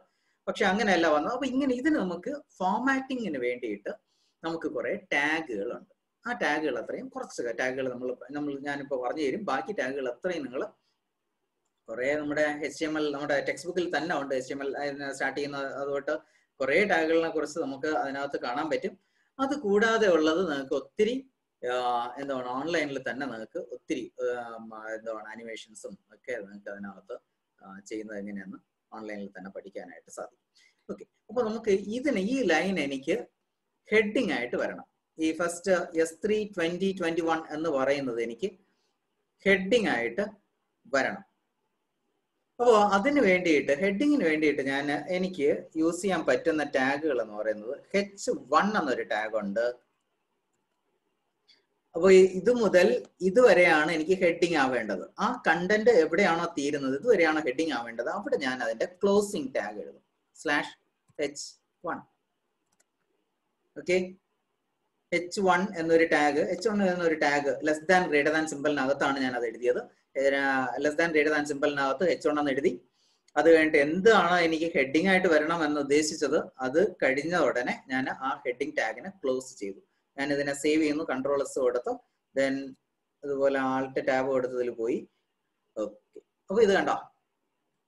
A: പക്ഷെ അങ്ങനെയല്ല വന്നത്. അപ്പൊ ഇങ്ങനെ ഇതിന് നമുക്ക് ഫോർമാറ്റിങ്ങിന് വേണ്ടിയിട്ട് നമുക്ക് കുറെ ടാഗുകളുണ്ട്. ആ ടാഗുകൾ അത്രയും കുറച്ച് ടാഗുകൾ ഞാനിപ്പോൾ പറഞ്ഞു തരും. ബാക്കി ടാഗുകൾ അത്രയും നിങ്ങൾ കുറെ നമ്മുടെ HTML നമ്മുടെ ടെക്സ്റ്റ് ബുക്കിൽ തന്നെ ഉണ്ട്. HTML സ്റ്റാർട്ട് ചെയ്യുന്ന അതുകൊണ്ട് കുറെ ടാഗുകളിനെ കുറിച്ച് നമുക്ക് അതിനകത്ത് കാണാൻ പറ്റും. അത് കൂടാതെ ഉള്ളത് നിങ്ങൾക്ക് ഒത്തിരി എന്താണ് ഓൺലൈനിൽ തന്നെ നിങ്ങൾക്ക് ഒത്തിരി എന്താണ് ആനിമേഷൻസും ഒക്കെ നിങ്ങൾക്ക് അതിനകത്ത് ചെയ്യുന്നത് എങ്ങനെയാണെന്ന് ഓൺലൈനിൽ തന്നെ പഠിക്കാനായിട്ട് സാധിക്കും. ഓക്കെ, അപ്പൊ നമുക്ക് ഇതിന് ഈ ലൈൻ എനിക്ക് ഹെഡിങ് ആയിട്ട് വരണം. ഈ ഫസ്റ്റ് S3 2021 എന്ന് പറയുന്നത് എനിക്ക് ഹെഡിങ് ആയിട്ട് വരണം. അപ്പോൾ അതിന് വേണ്ടിയിട്ട് ഹെഡിങ്ങിന് വേണ്ടിയിട്ട് എനിക്ക് യൂസ് ചെയ്യാൻ പറ്റുന്ന ടാഗുകൾ എന്ന് പറയുന്നത് H1 എന്നൊരു ടാഗ് ഉണ്ട്. അപ്പോൾ ഇത് മുതൽ ഇതുവരെയാണ് എനിക്ക് ഹെഡിങ് ആവേണ്ടത്. ആ കണ്ടന്റ് എവിടെയാണോ തീരുന്നത് ഇതുവരെയാണോ ഹെഡിങ് ആവേണ്ടത്, അവിടെ ഞാൻ അതിന്റെ ക്ലോസിംഗ് ടാഗ് എഴുതും /H1. ഓക്കെ, H1 എന്നൊരു ടാഗ്, H1 എന്നൊരു tag less than greater than സിമ്പിളിനകത്താണ് ഞാൻ അത് എഴുതിയത്. ലെസ് ദാൻ ഗ്രേറ്റർ ദാൻ സിമ്പിളിനകത്ത് H1 എന്ന് എഴുതി. അത് കഴിഞ്ഞിട്ട് എന്താണ് എനിക്ക് ഹെഡിങ് ആയിട്ട് വരണം എന്ന് ഉദ്ദേശിച്ചത് അത് കഴിഞ്ഞ ഉടനെ ഞാൻ ആ ഹെഡിങ് ടാഗിനെ ക്ലോസ് ചെയ്തു. ഞാൻ ഇതിനെ സേവ് ചെയ്യുന്നു, Ctrl+S കൊടുത്തു, ദെൻ അതുപോലെ Alt ടാബ് കൊടുത്തതിൽ പോയി. ഓക്കെ, അപ്പൊ ഇത് കണ്ടോ,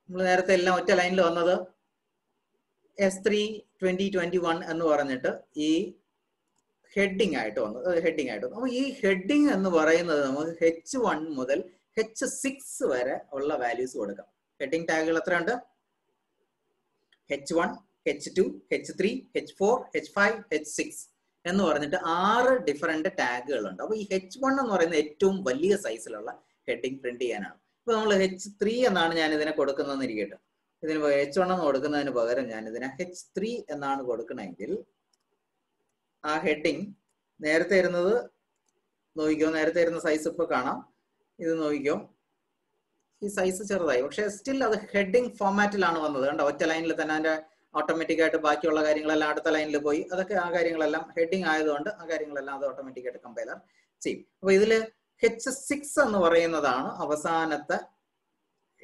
A: നമ്മൾ നേരത്തെ എല്ലാം ഒറ്റ ലൈനിൽ വന്നത് S3 2021 എന്ന് പറഞ്ഞിട്ട് ഈ ഹെഡിങ് ആയിട്ട് വന്നു. അപ്പൊ ഈ ഹെഡിങ് എന്ന് പറയുന്നത് നമുക്ക് H1 മുതൽ H6 വരെ ഉള്ള വാല്യൂസ് കൊടുക്കാം. ഹെഡിങ് ടാഗുകൾ എത്ര ഉണ്ട്? H1, H2, H3, H4, H5, H6 എന്ന് പറഞ്ഞിട്ട് 6 ഡിഫറെന്റ് ടാഗുകളുണ്ട്. അപ്പൊ ഈ H1 എന്ന് പറയുന്ന ഏറ്റവും വലിയ സൈസിലുള്ള ഹെഡിങ് പ്രിന്റ് ചെയ്യാനാണ്. ഇപ്പൊ നമ്മൾ H3 എന്നാണ് ഞാൻ ഇതിനെ കൊടുക്കുന്നതെന്ന് ഇരിക്കട്ടെ. ഇതിന് H1 എന്ന് കൊടുക്കുന്നതിന് പകരം ഞാൻ ഇതിനെ H3 എന്നാണ് കൊടുക്കണമെങ്കിൽ ആ ഹെഡിങ് നേരത്തെ ഇരുന്നത് നോക്കിക്കോ, നേരത്തെ ഇരുന്ന സൈസ് ഇപ്പൊ കാണാം. ഇത് നോക്കിക്കോ, ഈ സൈസ് ചെറുതായി, പക്ഷെ സ്റ്റിൽ അത് ഹെഡിങ് ഫോർമാറ്റിലാണ് വന്നത്. കണ്ടോ, ഒറ്റ ലൈനിൽ തന്നെ അതിന്റെ ഓട്ടോമാറ്റിക് ആയിട്ട് ബാക്കിയുള്ള കാര്യങ്ങളെല്ലാം അടുത്ത ലൈനിൽ പോയി. അതൊക്കെ ആ കാര്യങ്ങളെല്ലാം ഹെഡിങ് ആയതുകൊണ്ട് ആ കാര്യങ്ങളെല്ലാം അത് ഓട്ടോമാറ്റിക് ആയിട്ട് കമ്പൈലർ ചെയ്യും. അപ്പൊ ഇതില് H6 എന്ന് പറയുന്നതാണ് അവസാനത്തെ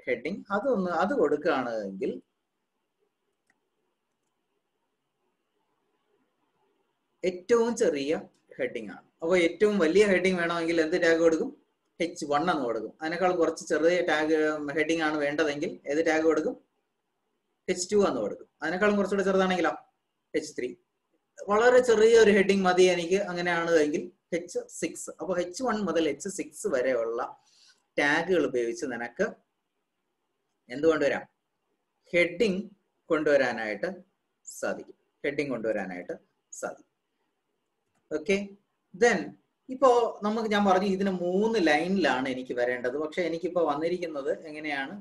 A: ഹെഡിങ്. അത് കൊടുക്കുകയാണെങ്കിൽ ഏറ്റവും ചെറിയ ഹെഡിങ് ആണ്. അപ്പൊ ഏറ്റവും വലിയ ഹെഡിങ് വേണമെങ്കിൽ എന്ത് ടാഗ് കൊടുക്കും? H1 എന്ന് കൊടുക്കും. അതിനേക്കാൾ കുറച്ച് ചെറിയ ടാഗ് ഹെഡിങ് ആണ് വേണ്ടതെങ്കിൽ ഏത് ടാഗ് കൊടുക്കും? H2 എന്ന് കൊടുക്കും. അതിനേക്കാളും കുറച്ചുകൂടെ ചെറുതാണെങ്കിലോ H3. വളരെ ചെറിയൊരു ഹെഡിങ് മതി എനിക്ക് അങ്ങനെയാണ് എങ്കിൽ H6. അപ്പൊ H1 മുതൽ H6 വരെയുള്ള ടാഗുകൾ ഉപയോഗിച്ച് നിനക്ക് എന്ത് കൊണ്ടുവരാം? ഹെഡിങ് കൊണ്ടുവരാനായിട്ട് സാധിക്കും. ഓക്കെ, ദെൻ ഇപ്പോ ഞാൻ പറഞ്ഞു ഇതിന് 3 ലൈനിലാണ് എനിക്ക് വരേണ്ടത്. പക്ഷെ എനിക്കിപ്പോ വന്നിരിക്കുന്നത് എങ്ങനെയാണ്?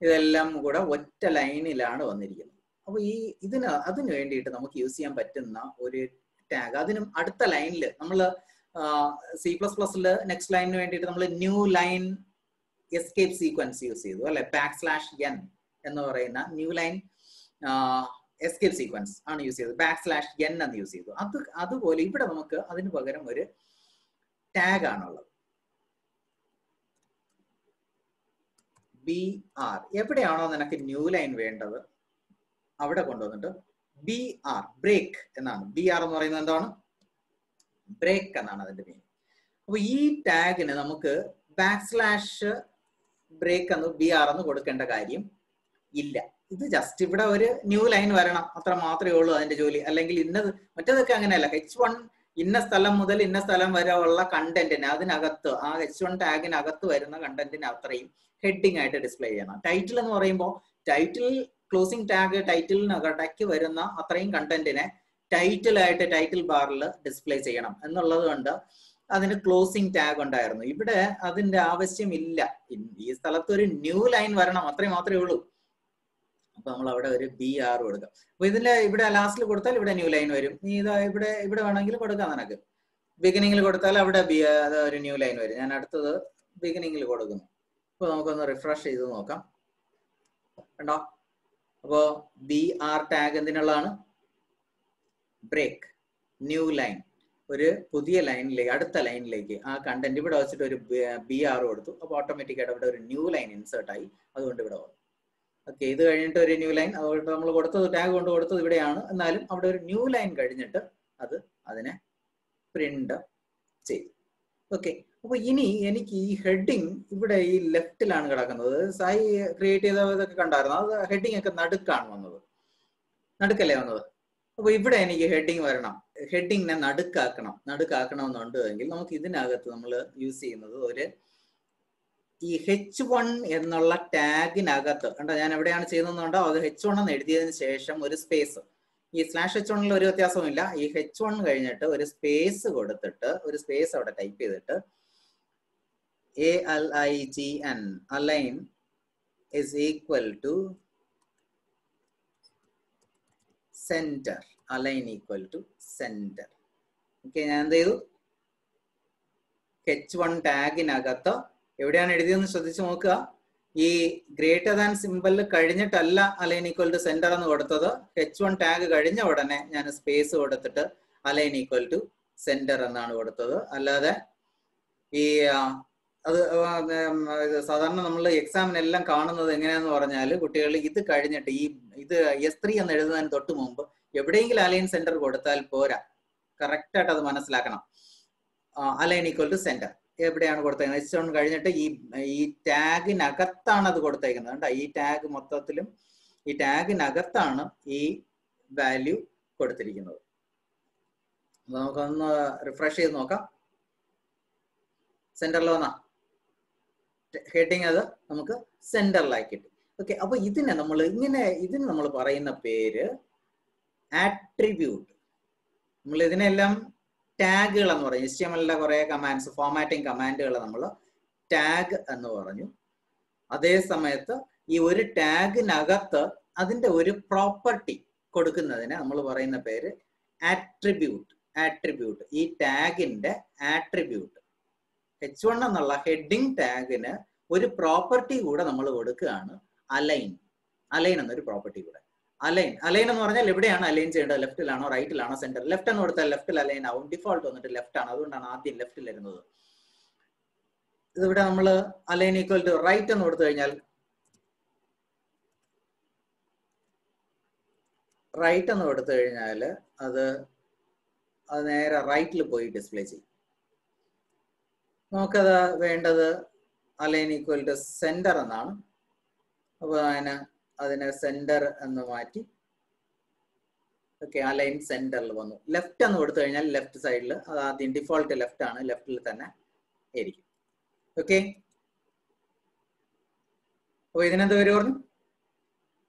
A: ഇതെല്ലാം കൂടെ ഒറ്റ ലൈനിലാണ് വന്നിരിക്കുന്നത്. അപ്പൊ അതിന് വേണ്ടിയിട്ട് നമുക്ക് യൂസ് ചെയ്യാൻ പറ്റുന്ന ഒരു ടാഗ്, അതിനും അടുത്ത ലൈനിൽ നമ്മൾ C++ൽ നെക്സ്റ്റ് ലൈനിന് വേണ്ടിയിട്ട് നമ്മൾ new line escape sequence use ചെയ്തു അല്ലെ, \n എന്ന് പറയുന്ന ന്യൂ ലൈൻ എസ്കേപ്പ് സീക്വൻസ് ആണ് യൂസ് ചെയ്തത്. \n എന്ന് യൂസ് ചെയ്തു. അതുപോലെ ഇവിടെ നമുക്ക് അതിന് പകരം ഒരു ടാഗ് ആണുള്ളത്, BR. എവിടെയാണോ നിനക്ക് ന്യൂ ലൈൻ വേണ്ടത് അവിടെ കൊണ്ടുവന്നിട്ട് BR, ബ്രേക്ക് എന്നാണ്. BR എന്ന് പറയുന്നത് എന്താണ്? ബ്രേക്ക് എന്നാണ് അതിന്റെ മീനിങ്. അപ്പൊ ഈ ടാഗിന് നമുക്ക് \break എന്ന് BR എന്ന് കൊടുക്കേണ്ട കാര്യം ഇല്ല. ഇത് ജസ്റ്റ് ഇവിടെ ഒരു ന്യൂ ലൈൻ വരണം, അത്ര മാത്രമേ ഉള്ളൂ അതിന്റെ ജോലി. അല്ലെങ്കിൽ മറ്റേതൊക്കെ അങ്ങനെയല്ല. H1 ഇന്ന സ്ഥലം മുതൽ ഇന്ന സ്ഥലം വരെ ഉള്ള കണ്ടന്റിന് അതിനകത്ത് ആ H1 ടാഗിനകത്ത് വരുന്ന കണ്ടന്റിന് അത്രയും ഹെഡിങ് ആയിട്ട് ഡിസ്പ്ലേ ചെയ്യണം. ടൈറ്റിൽ എന്ന് പറയുമ്പോൾ ടൈറ്റിൽ ക്ലോസിംഗ് ടാഗ് ടൈറ്റിലിനകത്തേക്ക് വരുന്ന അത്രയും കണ്ടന്റിനെ ടൈറ്റിലായിട്ട് ടൈറ്റിൽ ബാറിൽ ഡിസ്പ്ലേ ചെയ്യണം എന്നുള്ളത് കൊണ്ട് അതിന് ക്ലോസിംഗ് ടാഗ് ഉണ്ടായിരുന്നു. ഇവിടെ അതിന്റെ ആവശ്യമില്ല. ഈ സ്ഥലത്ത് ഒരു ന്യൂ ലൈൻ വരണം, അത്രയും മാത്രമേ ഉള്ളൂ. അപ്പൊ നമ്മൾ അവിടെ ഒരു BR കൊടുക്കാം. അപ്പൊ ഇവിടെ ലാസ്റ്റിൽ കൊടുത്താൽ ഇവിടെ ന്യൂ ലൈൻ വരും. നീ ഇവിടെ വേണമെങ്കിൽ കൊടുക്കാം. നിനക്ക് ബിഗിനിങ്ങിൽ കൊടുത്താൽ അവിടെ ഒരു ന്യൂ ലൈൻ വരും. ഞാൻ അടുത്തത് ബിഗിനിങ്ങിൽ കൊടുക്കുന്നു. അപ്പൊ നമുക്കൊന്ന് റിഫ്രഷ് ചെയ്ത് നോക്കാം. കണ്ടോ, അപ്പോ BR ടാഗ് എന്തിനുള്ളതാണ്? ബ്രേക്ക്, ന്യൂ ലൈൻ, ഒരു പുതിയ ലൈനിലേക്ക്, അടുത്ത ലൈനിലേക്ക് ആ കണ്ടന്റ് ഇവിടെ വെച്ചിട്ട് ഒരു BR കൊടുത്തു. അപ്പോൾ ഓട്ടോമാറ്റിക്കായിട്ട് അവിടെ ഒരു ന്യൂ ലൈൻ ഇൻസേർട്ട് ആയി. അതുകൊണ്ട് ഇവിടെ വന്നു. ഓക്കെ, ഇത് കഴിഞ്ഞിട്ട് ഒരു ന്യൂ ലൈൻ, അതുകൊണ്ട് നമ്മൾ കൊടുത്തത് ടാഗ് കൊണ്ട് കൊടുത്തത് ഇവിടെയാണ്. എന്നാലും അവിടെ ഒരു ന്യൂ ലൈൻ കഴിഞ്ഞിട്ട് അതിനെ പ്രിന്റ് ചെയ്തു. ഓക്കെ, അപ്പൊ ഇനി എനിക്ക് ഈ ഹെഡിങ് ഇവിടെ ഈ ലെഫ്റ്റിലാണ് കിടക്കുന്നത്. സായി ക്രിയേറ്റ് ചെയ്തതൊക്കെ കണ്ടായിരുന്നു. അത് ഹെഡിങ് ഒക്കെ നടുക്കാണ് വന്നത്, നടുക്കല്ലേ വന്നത്. അപ്പൊ ഇവിടെ എനിക്ക് ഹെഡിങ് വരണം, ഹെഡിങ്ങിനെ നടുക്കാക്കണമെന്നുണ്ടെങ്കിൽ നമുക്ക് ഇതിനകത്ത് നമ്മൾ യൂസ് ചെയ്യുന്നത് ഈ H1 എന്നുള്ള ടാഗിനകത്ത് കണ്ടോ, ഞാൻ എവിടെയാണ് ചെയ്യുന്നതുണ്ടോ, അത് H1 എന്ന് എഴുതിയതിനു ശേഷം ഒരു സ്പേസ്. ഈ /H1 ഒരു വ്യത്യാസവുമില്ല. ഈ H1 കഴിഞ്ഞിട്ട് ഒരു സ്പേസ് കൊടുത്തിട്ട്, ഒരു സ്പേസ് അവിടെ ടൈപ്പ് ചെയ്തിട്ട് ALIGN align is equal to center, align equal to center. Okay, ഞാൻ എന്ത് ചെയ്തു? H1 ടാഗിനകത്ത് എവിടെയാണ് എഴുതിയതെന്ന് ശ്രദ്ധിച്ചു നോക്കുക. ഈ ഗ്രേറ്റർ ദാൻ സിമ്പൽ കഴിഞ്ഞിട്ടല്ല അലൈൻ ഈക്വൽ ടു സെന്റർ എന്ന് കൊടുത്തത്. H1 ടാഗ് കഴിഞ്ഞ ഉടനെ ഞാൻ സ്പേസ് കൊടുത്തിട്ട് അലൈൻ ഈക്വൽ ടു സെന്റർ എന്നാണ് കൊടുത്തത്. അല്ലാതെ ഈ അത് സാധാരണ നമ്മൾ എക്സാമിനെല്ലാം കാണുന്നത് എങ്ങനെയാന്ന് പറഞ്ഞാൽ, കുട്ടികൾ ഇത് കഴിഞ്ഞിട്ട് ഇത് S3 എന്ന് എഴുതുന്നതിന് തൊട്ട് മുമ്പ് എവിടെയെങ്കിലും അലൈൻ സെന്റർ കൊടുത്താൽ പോരാ. കറക്റ്റ് ആയിട്ട് അത് മനസ്സിലാക്കണം. അലൈൻ ഈക്വൽ ടു സെന്റർ എവിടെയാണ് കൊടുത്തേക്കുന്നത്? H1 കഴിഞ്ഞിട്ട് ഈ ടാഗിനകത്താണ് അത് കൊടുത്തേക്കുന്നത്. കണ്ടോ, ഈ ടാഗ് മൊത്തത്തിലും ഈ ടാഗിനകത്താണ് ഈ വാല്യൂ കൊടുത്തിരിക്കുന്നത്. നമുക്കൊന്ന് റിഫ്രഷ് ചെയ്ത് നോക്കാം. സെന്ററിൽ വന്നാ ഹെഡിങ് അത് നമുക്ക് സെന്ററിലാക്കിയിട്ട്. ഓക്കെ, അപ്പൊ ഇതിന് നമ്മൾ പറയുന്ന പേര് ആട്രിബ്യൂട്ട്. നമ്മൾ ഇതിനെല്ലാം ടാഗുകൾ എന്ന് പറയും. HTML കുറെ കമാൻഡ്സ്, ഫോർമാറ്റിംഗ് കമാൻഡുകൾ നമ്മൾ ടാഗ് എന്ന് പറഞ്ഞു. അതേ സമയത്ത് ഈ ഒരു ടാഗിനകത്ത് അതിന്റെ ഒരു പ്രോപ്പർട്ടി കൊടുക്കുന്നതിന് നമ്മൾ പറയുന്ന പേര് ആട്രിബ്യൂട്ട്. ഈ ടാഗിന്റെ ആട്രിബ്യൂട്ട് H1 എന്നുള്ള ഹെഡിങ് ടാഗിന് ഒരു പ്രോപ്പർട്ടി കൂടെ നമ്മൾ കൊടുക്കുകയാണ്, അലൈൻ എന്നൊരു പ്രോപ്പർട്ടി കൂടെ. അലൈൻ എന്ന് പറഞ്ഞാൽ എവിടെയാണ് അലൈൻ ചെയ്യേണ്ടത്? ലെഫ്റ്റിലാണോ, റൈറ്റിലാണോ, സെന്റർ? ലെഫ്റ്റ് എന്ന് കൊടുത്താൽ ലെഫ്റ്റിൽ അലൈൻ ആവും. ഡിഫോൾട്ട് വന്നിട്ട് ലെഫ്റ്റ് ആണ്, അതുകൊണ്ടാണ് ആദ്യം ലെഫ്റ്റിൽ വരുന്നത്. ഇതിവിടെ നമ്മൾ അലൈൻ ഈക്വൽ ടു റൈറ്റ് എന്ന് കൊടുത്തു കഴിഞ്ഞാൽ അത് നേരെ റൈറ്റിൽ പോയി ഡിസ്പ്ലേ ചെയ്യും. നമുക്കത് വേണ്ടത് അലൈൻ ഈക്വൽ ടു സെന്റർ എന്നാണ്. അപ്പൊ അതിനെ സെന്റർ എന്ന് മാറ്റി. ഓക്കെ, അലൈൻ സെന്ററിൽ വന്നു. ലെഫ്റ്റ് എന്ന് കൊടുത്തു കഴിഞ്ഞാൽ ലെഫ്റ്റ് സൈഡിൽ, അത് ആദ്യം ഡിഫോൾട്ട് ലെഫ്റ്റ് ആണ്, ലെഫ്റ്റിൽ തന്നെ ആയിരിക്കും. ഓക്കെ, അപ്പൊ ഇതിനെന്ത് പേര് പറഞ്ഞു?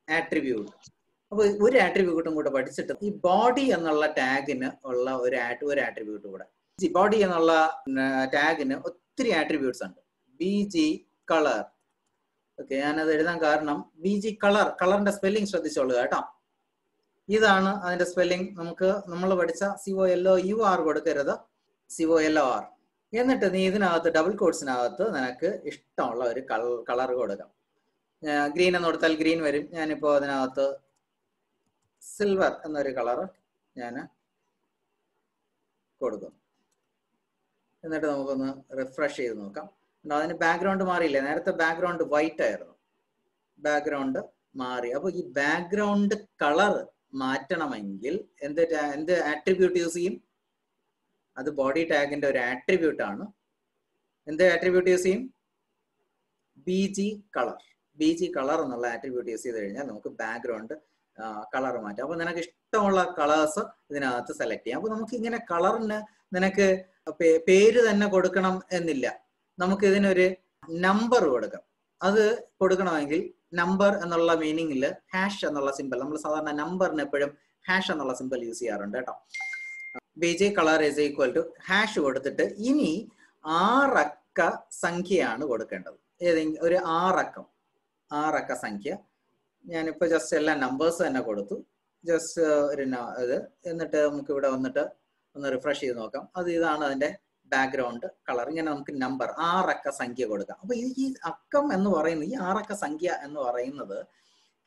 A: ആട്രിബ്യൂട്ട്. അപ്പൊ ഒരു ആട്രിബ്യൂട്ടും കൂടെ പഠിച്ചിട്ട് ഈ ബോഡി എന്നുള്ള ടാഗിന് ഉള്ള ഒരു ആട്രിബ്യൂട്ട് കൂടെ. ബോഡി എന്നുള്ള ടാഗിന് ഒത്തിരി ആട്രിബ്യൂട്ട്സ് ഉണ്ട്. BG colour. ഓക്കെ, ഞാനത് എഴുതാൻ കാരണം BG കളറിന്റെ സ്പെല്ലിംഗ് ശ്രദ്ധിച്ചോളുക കേട്ടോ. ഇതാണ് അതിന്റെ സ്പെല്ലിംഗ്. നമ്മൾ പഠിച്ച COLOUR കൊടുക്കരുത്, COLOR. എന്നിട്ട് നീ ഇതിനകത്ത് ഡബിൾ കോട്സിനകത്ത് നിനക്ക് ഇഷ്ടമുള്ള ഒരു കളർ കൊടുക്കാം. ഗ്രീൻ എന്ന് കൊടുത്താൽ ഗ്രീൻ വരും. ഞാനിപ്പോ അതിനകത്ത് സിൽവർ എന്നൊരു കളർ ഞാൻ കൊടുക്കും. എന്നിട്ട് നമുക്കൊന്ന് റിഫ്രഷ് ചെയ്ത് നോക്കാം. അതിന് ബാക്ക്ഗ്രൗണ്ട് മാറിയില്ലേ? നേരത്തെ ബാക്ക്ഗ്രൗണ്ട് വൈറ്റ് ആയിരുന്നു, ബാക്ക്ഗ്രൗണ്ട് മാറി. അപ്പൊ ഈ ബാക്ക്ഗ്രൗണ്ട് കളർ മാറ്റണമെങ്കിൽ എന്ത് ആട്രിബ്യൂട്ട് യൂസ് ചെയ്യും? അത് ബോഡി ടാഗിന്റെ ഒരു ആട്രിബ്യൂട്ട് ആണ്. എന്ത് ആട്രിബ്യൂട്ട് യൂസ് ചെയ്യും? BG കളർ എന്നുള്ള ആട്രിബ്യൂട്ട് യൂസ് ചെയ്ത് കഴിഞ്ഞാൽ നമുക്ക് ബാക്ക്ഗ്രൗണ്ട് കളർ മാറ്റാം. അപ്പൊ നിനക്ക് ഇഷ്ടമുള്ള കളേഴ്സ് ഇതിനകത്ത് സെലക്ട് ചെയ്യാം. അപ്പൊ നമുക്ക് ഇങ്ങനെ കളറിന് നിനക്ക് പേര് തന്നെ കൊടുക്കണം എന്നില്ല. നമുക്ക് ഇതിനൊരു നമ്പർ കൊടുക്കാം. അത് കൊടുക്കണമെങ്കിൽ നമ്പർ എന്നുള്ള മീനിങ്ങിൽ ഹാഷ് എന്നുള്ള സിമ്പിൾ, നമ്മൾ സാധാരണ നമ്പറിന് എപ്പോഴും ഹാഷ് എന്നുള്ള സിമ്പിൾ യൂസ് ചെയ്യാറുണ്ട് കേട്ടോ. BG colour is equal to hash കൊടുത്തിട്ട് ഇനി 6 അക്ക സംഖ്യയാണ് കൊടുക്കേണ്ടത്. ഏതെങ്കിലും ഒരു 6 അക്ക സംഖ്യ. ഞാനിപ്പോ ജസ്റ്റ് എല്ലാ നമ്പേഴ്സ് തന്നെ കൊടുത്തു. ജസ്റ്റ് ഒരു ഇത്. എന്നിട്ട് നമുക്ക് ഇവിടെ വന്നിട്ട് ഒന്ന് റിഫ്രഷ് ചെയ്ത് നോക്കാം. ഇതാണ് അതിന്റെ ബാക്ക്ഗ്രൗണ്ട് കളർ. ഇങ്ങനെ നമുക്ക് നമ്പർ 6 അക്ക സംഖ്യ കൊടുക്കാം. അപ്പൊ ഈ അക്കം എന്ന് പറയുന്നത്, ഈ 6 അക്ക സംഖ്യ എന്ന് പറയുന്നത്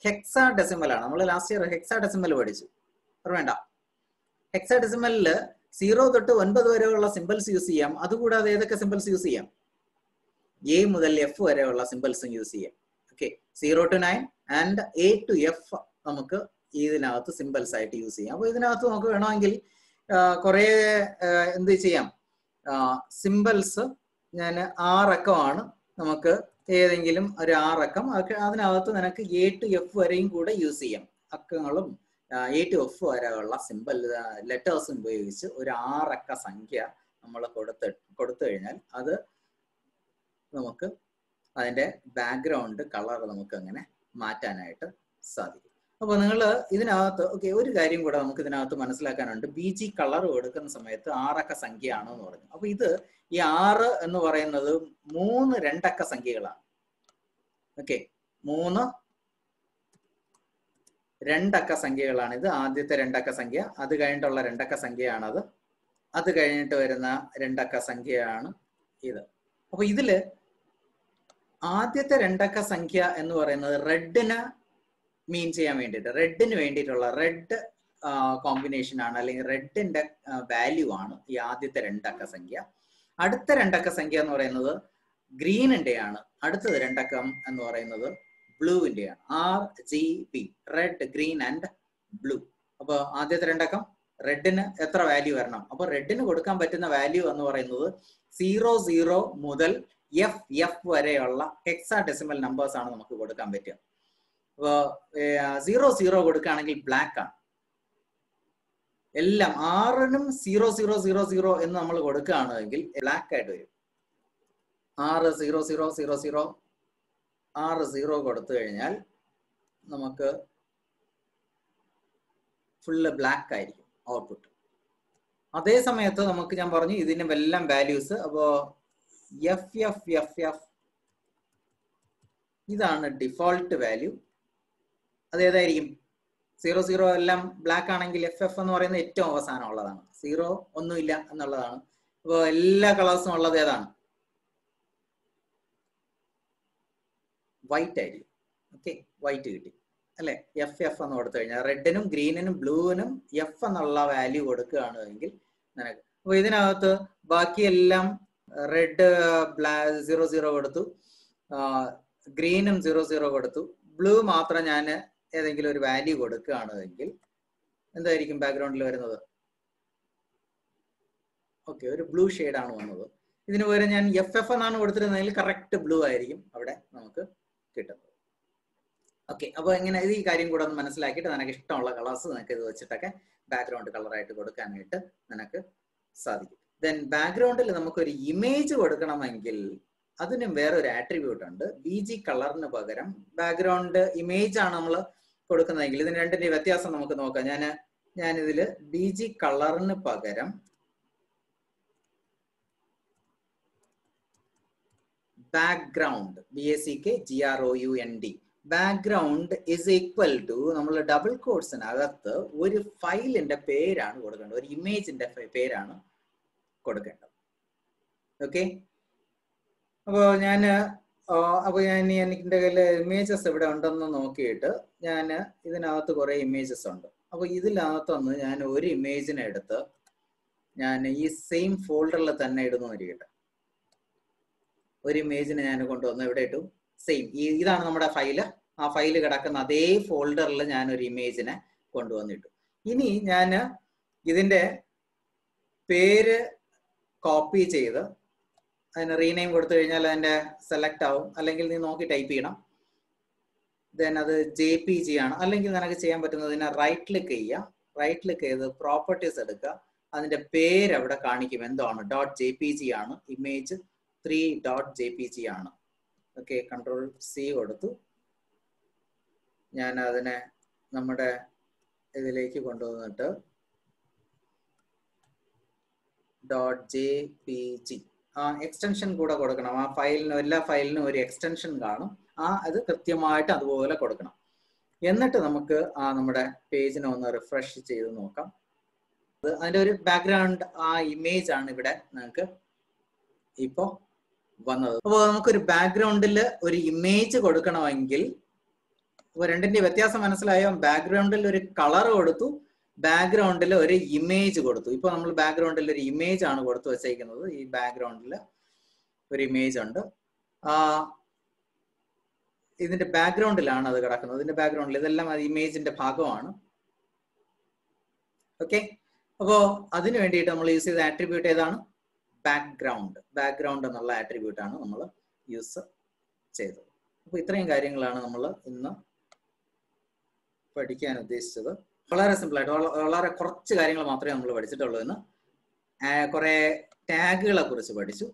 A: ഹെക്സാഡെസിമൽ ആണ്. നമ്മൾ ലാസ്റ്റ് ഇയർ ഹെക്സാഡെസിമൽ പഠിച്ചു, വേണ്ട. ഹെക്സാഡെസിമലില് 0 തൊട്ട് 9 വരെയുള്ള സിമ്പിൾസ് യൂസ് ചെയ്യാം. അതുകൂടാതെ ഏതൊക്കെ സിമ്പിൾസ് യൂസ് ചെയ്യാം? A മുതൽ F വരെയുള്ള സിമ്പിൾസും യൂസ് ചെയ്യാം. Okay, 0 to 9 and A to F നമുക്ക് ഇതിനകത്ത് സിമ്പിൾസ് ആയിട്ട് യൂസ് ചെയ്യാം. അപ്പൊ ഇതിനകത്ത് നമുക്ക് വേണമെങ്കിൽ കുറെ എന്ത് ചെയ്യാം, സിമ്പിൾസ് ഞാൻ 6 അക്കമാണ്, നമുക്ക് ഏതെങ്കിലും ഒരു 6 അക്കം, അതിനകത്ത് നിനക്ക് A to F വരെയും കൂടെ യൂസ് ചെയ്യാം. അക്കങ്ങളും A to F വരെയുള്ള സിമ്പിൾ ലെറ്റേഴ്സും ഉപയോഗിച്ച് ഒരു 6 അക്ക സംഖ്യ നമ്മൾ കൊടുത്തു കഴിഞ്ഞാൽ അത് നമുക്ക് അതിന്റെ ബാക്ക്ഗ്രൗണ്ട് കളർ നമുക്ക് അങ്ങനെ മാറ്റാനായിട്ട് സാധിക്കും. അപ്പൊ നിങ്ങൾ ഇതിനകത്ത് ഓക്കെ, ഒരു കാര്യം കൂടെ നമുക്ക് ഇതിനകത്ത് മനസ്സിലാക്കാനുണ്ട്. BG കളർ കൊടുക്കുന്ന സമയത്ത് 6 അക്ക സംഖ്യയാണോ എന്ന് പറഞ്ഞു. അപ്പൊ ഇത് ഈ 6 എന്ന് പറയുന്നത് 3 2 അക്ക സംഖ്യകളാണ്. ഓക്കെ, 3 2 അക്ക സംഖ്യകളാണ്. ഇത് ആദ്യത്തെ 2 അക്ക സംഖ്യ, അത് കഴിഞ്ഞിട്ടുള്ള 2 അക്ക സംഖ്യയാണത്, അത് കഴിഞ്ഞിട്ട് വരുന്ന 2 അക്ക സംഖ്യയാണ് ഇത്. അപ്പൊ ഇതില് ആദ്യത്തെ 2 അക്ക സംഖ്യ എന്ന് പറയുന്നത് റെഡിന് മീൻ ചെയ്യാൻ വേണ്ടിയിട്ട്, റെഡിന് വേണ്ടിയിട്ടുള്ള റെഡ് കോമ്പിനേഷൻ ആണ്, അല്ലെങ്കിൽ റെഡിന്റെ വാല്യൂ ആണ് ഈ ആദ്യത്തെ 2 അക്ക സംഖ്യ. അടുത്ത 2 അക്ക സംഖ്യ എന്ന് പറയുന്നത് ഗ്രീനിന്റെ ആണ്. അടുത്തത് 2 അക്കം എന്ന് പറയുന്നത് ബ്ലൂവിന്റെയാണ്. RGB, red, green and blue. അപ്പൊ ആദ്യത്തെ 2 അക്കം റെഡിന് എത്ര വാല്യൂ വരണം? അപ്പൊ റെഡിന് കൊടുക്കാൻ പറ്റുന്ന വാല്യൂ എന്ന് പറയുന്നത് 00 മുതൽ FF വരെയുള്ള ഹെക്സാഡെസിമൽ നമ്പേഴ്സ് ആണ് നമുക്ക് കൊടുക്കാൻ പറ്റുക. അപ്പൊ 00 കൊടുക്കുകയാണെങ്കിൽ ബ്ലാക്ക് ആണ്. എല്ലാം 6നും 0000 എന്ന് നമ്മൾ കൊടുക്കുകയാണെങ്കിൽ ബ്ലാക്ക് ആയിട്ട് വരും. 60000 60 കൊടുത്തു കഴിഞ്ഞാൽ നമുക്ക് ഫുള്ള് ബ്ലാക്ക് ആയിരിക്കും ഔട്ട്പുട്ട്. അതേ സമയത്ത് നമുക്ക് ഞാൻ പറഞ്ഞു ഇതിന് എല്ലാം വാല്യൂസ്. അപ്പോ FF ഇതാണ് ഡിഫോൾട്ട് വാല്യൂ. അതേതായിരിക്കും? 00 എല്ലാം ബ്ലാക്ക് ആണെങ്കിൽ FF എന്ന് പറയുന്നത് ഏറ്റവും അവസാനം ഉള്ളതാണ്. 0 ഒന്നുമില്ല എന്നുള്ളതാണ്. അപ്പോൾ എല്ലാ കളേഴ്സും ഉള്ളത് ഏതാണ്? വൈറ്റ് ആയിരിക്കും. ഓക്കെ, വൈറ്റ് കിട്ടി അല്ലെ? FF എന്ന് കൊടുത്തു കഴിഞ്ഞാൽ റെഡിനും ഗ്രീനിനും ബ്ലൂവിനും F എന്നുള്ള വാല്യൂ കൊടുക്കുകയാണെങ്കിൽ നിനക്ക്. അപ്പൊ ഇതിനകത്ത് ബാക്കിയെല്ലാം റെഡ് 00 കൊടുത്തു, ഗ്രീനും 00 കൊടുത്തു, ബ്ലൂ മാത്രം ഞാൻ ഏതെങ്കിലും ഒരു വാല്യൂ കൊടുക്കുകയാണെങ്കിൽ എന്തായിരിക്കും ബാക്ക്ഗ്രൗണ്ടിൽ വരുന്നത്? ഓക്കെ, ഒരു ബ്ലൂ ആണ് വന്നത്. ഇതിന് പകരം ഞാൻ FF എന്നാണ് കൊടുത്തിരുന്നതെങ്കിൽ കറക്റ്റ് ബ്ലൂ ആയിരിക്കും അവിടെ നമുക്ക് കിട്ടുന്നത്. ഓക്കെ, അപ്പൊ ഇങ്ങനെ ഈ കാര്യം കൂടെ ഒന്ന് മനസ്സിലാക്കിയിട്ട് നിനക്ക് ഇഷ്ടമുള്ള കളേഴ്സ് നിനക്ക് ഇത് വെച്ചിട്ടൊക്കെ ബാക്ക്ഗ്രൗണ്ട് കളറായിട്ട് കൊടുക്കാനായിട്ട് നിനക്ക് സാധിക്കും. ദെൻ ബാക്ക്ഗ്രൗണ്ടിൽ നമുക്കൊരു ഇമേജ് കൊടുക്കണമെങ്കിൽ അതിനും വേറൊരു ആട്രിബ്യൂട്ട് ഉണ്ട്. BG കളറിന് പകരം ബാക്ക്ഗ്രൗണ്ട് ഇമേജ് ആണ് നമ്മൾ കൊടുക്കുന്നതെങ്കിൽ ഇതിന് രണ്ടിന്റെ വ്യത്യാസം നമുക്ക് നോക്കാം. ഞാൻ ഇതില് BG കളറിന് പകരം background BACKGROUND background is equal to നമ്മൾ ഡബിൾ കോട്സിനകത്ത് ഒരു ഫയലിന്റെ പേരാണ് കൊടുക്കേണ്ടത്, ഒരു ഇമേജിന്റെ പേരാണ് കൊടുക്കേണ്ടത്. ഓക്കെ, അപ്പോൾ ഞാൻ എൻ്റെ കയ്യിൽ ഇമേജസ് ഇവിടെ ഉണ്ടെന്ന് നോക്കിയിട്ട് ഞാൻ ഇതിനകത്ത് കുറെ ഇമേജസ് ഉണ്ട്. അപ്പൊ ഇതിനകത്തൊന്ന് ഞാൻ ഒരു ഇമേജിനെ എടുത്ത് ഞാൻ ഈ സെയിം ഫോൾഡറിൽ തന്നെ ഇടുന്നു ഇരിക്കട്ടെ. ഒരു ഇമേജിനെ ഞാൻ കൊണ്ടുവന്ന് ഇവിടെ ഇട്ടു. സെയിം ഇതാണ് നമ്മുടെ ഫയല്. ആ ഫയല് കിടക്കുന്ന അതേ ഫോൾഡറിൽ ഞാൻ ഒരു ഇമേജിനെ കൊണ്ടുവന്നിട്ടു. ഇനി ഞാൻ ഇതിന്റെ പേര് കോപ്പി ചെയ്ത് അതിന് റീനെയിം കൊടുത്തു കഴിഞ്ഞാൽ അതിന്റെ സെലക്ട് ആവും. അല്ലെങ്കിൽ നീ നോക്കി ടൈപ്പ് ചെയ്യണം. ദെൻ അത് JPG ആണ്. അല്ലെങ്കിൽ നിനക്ക് ചെയ്യാൻ പറ്റുന്നത് ഇതിനെ റൈറ്റ് ക്ലിക്ക് ചെയ്യുക. റൈറ്റ് ക്ലിക്ക് ചെയ്ത് പ്രോപ്പർട്ടീസ് എടുക്കുക. അതിന്റെ പേര് അവിടെ കാണിക്കും എന്താണ്. .jpg ആണ്. ഇമേജ് 3.jpg ആണ്. ഓക്കെ, Ctrl+C കൊടുത്തു. ഞാൻ അതിനെ നമ്മുടെ ഇതിലേക്ക് കൊണ്ടുവന്നിട്ട് .jpg എക്സ്റ്റൻഷൻ കൂടെ കൊടുക്കണം. ആ ഫയലിനും എല്ലാ ഫയലിനും ഒരു എക്സ്റ്റൻഷൻ കാണും. അത് കൃത്യമായിട്ട് അതുപോലെ കൊടുക്കണം. എന്നിട്ട് നമുക്ക് നമ്മുടെ പേജിനെ ഒന്ന് റിഫ്രഷ് ചെയ്ത് നോക്കാം. അതിന്റെ ഒരു ബാക്ക്ഗ്രൗണ്ട് ഇമേജ് ആണ് ഇവിടെ നിങ്ങൾക്ക് ഇപ്പോ വന്നത്. അപ്പോൾ നമുക്കൊരു ബാക്ക്ഗ്രൗണ്ടിൽ ഒരു ഇമേജ് കൊടുക്കണമെങ്കിൽ അപ്പൊ രണ്ടിന്റെ വ്യത്യാസം മനസ്സിലായോ? ബാക്ക്ഗ്രൗണ്ടിൽ ഒരു കളർ കൊടുത്തു, ബാക്ക്ഗ്രൗണ്ടിൽ ഒരു ഇമേജ് കൊടുത്തു. ഇപ്പൊ നമ്മൾ ബാക്ക്ഗ്രൗണ്ടിൽ ഒരു ഇമേജ് ആണ് കൊടുത്തു വെച്ചേക്കുന്നത്. ഈ ബാക്ക്ഗ്രൗണ്ടിൽ ഒരു ഇമേജ് ഉണ്ട്. ഇതിന്റെ ബാക്ക്ഗ്രൗണ്ടിലാണ് അത് കിടക്കുന്നത്. ഇതിന്റെ ബാക്ക്ഗ്രൗണ്ടിൽ ഇതെല്ലാം ഇമേജിന്റെ ഭാഗമാണ്. ഓക്കെ, അപ്പോ അതിന് വേണ്ടിയിട്ട് നമ്മൾ യൂസ് ചെയ്ത ആട്രിബ്യൂട്ട് ഏതാണ്? ബാക്ക്ഗ്രൗണ്ട്. ബാക്ക്ഗ്രൗണ്ട് എന്നുള്ള ആട്രിബ്യൂട്ട് ആണ് നമ്മൾ യൂസ് ചെയ്തത്. അപ്പൊ ഇത്രയും കാര്യങ്ങളാണ് നമ്മൾ ഇന്ന് പഠിക്കാൻ ഉദ്ദേശിച്ചത്. വളരെ സിമ്പിൾ ആയിട്ട് വളരെ കുറച്ച് കാര്യങ്ങൾ മാത്രമേ നമ്മൾ പഠിച്ചിട്ടുള്ളൂ. ഇന്ന് കുറെ ടാഗുകളെ കുറിച്ച് പഠിച്ചു,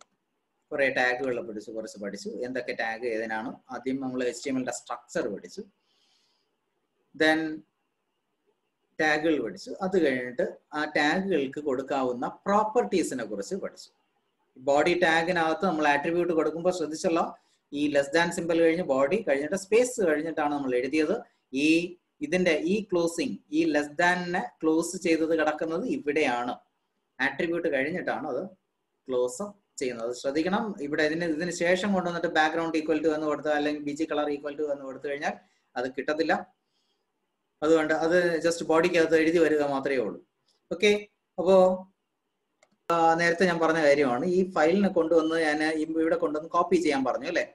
A: കുറച്ച് പഠിച്ചു. എന്തൊക്കെ ടാഗ് ഏതിനാണ്? ആദ്യം നമ്മൾ HTML സ്ട്രക്ചർ പഠിച്ചു, ദെൻ ടാഗുകൾ പഠിച്ചു. അത് കഴിഞ്ഞിട്ട് ആ ടാഗുകൾക്ക് കൊടുക്കാവുന്ന പ്രോപ്പർട്ടീസിനെ കുറിച്ച് പഠിച്ചു. ബോഡി ടാഗിനകത്ത് നമ്മൾ ആട്രിബ്യൂട്ട് കൊടുക്കുമ്പോൾ ശ്രദ്ധിച്ചല്ലോ, ഈ ലെസ് ദാൻ സിമ്പിൾ കഴിഞ്ഞ് ബോഡി കഴിഞ്ഞിട്ട് സ്പേസ് കഴിഞ്ഞിട്ടാണ് നമ്മൾ എഴുതിയത്. ഇതിന്റെ ഈ ക്ലോസിങ്, ഈ ലെസ് ദാനിനെ ക്ലോസ് ചെയ്തത് കിടക്കുന്നത് ഇവിടെയാണ്. ആട്രിബ്യൂട്ട് കഴിഞ്ഞിട്ടാണ് അത് ക്ലോസ് ചെയ്യുന്നത്. ശ്രദ്ധിക്കണം, ഇവിടെ ഇതിന് ശേഷം കൊണ്ടുവന്നിട്ട് ബാക്ക്ഗ്രൗണ്ട് ഈക്വൽ ടു എന്ന് കൊടുത്താൽ, അല്ലെങ്കിൽ BG കളർ ഈക്വൽ ടു എന്ന് കൊടുത്തു കഴിഞ്ഞാൽ അത് കിട്ടത്തില്ല. അതുകൊണ്ട് അത് ജസ്റ്റ് ബോഡിക്കകത്ത് എഴുതി വരിക മാത്രമേ ഉള്ളൂ. ഓക്കെ, അപ്പോ നേരത്തെ ഞാൻ പറഞ്ഞ കാര്യമാണ്, ഈ ഫയലിനെ കൊണ്ടുവന്ന് ഞാൻ ഇവിടെ കൊണ്ടുവന്ന് കോപ്പി ചെയ്യാൻ പറഞ്ഞു അല്ലെ.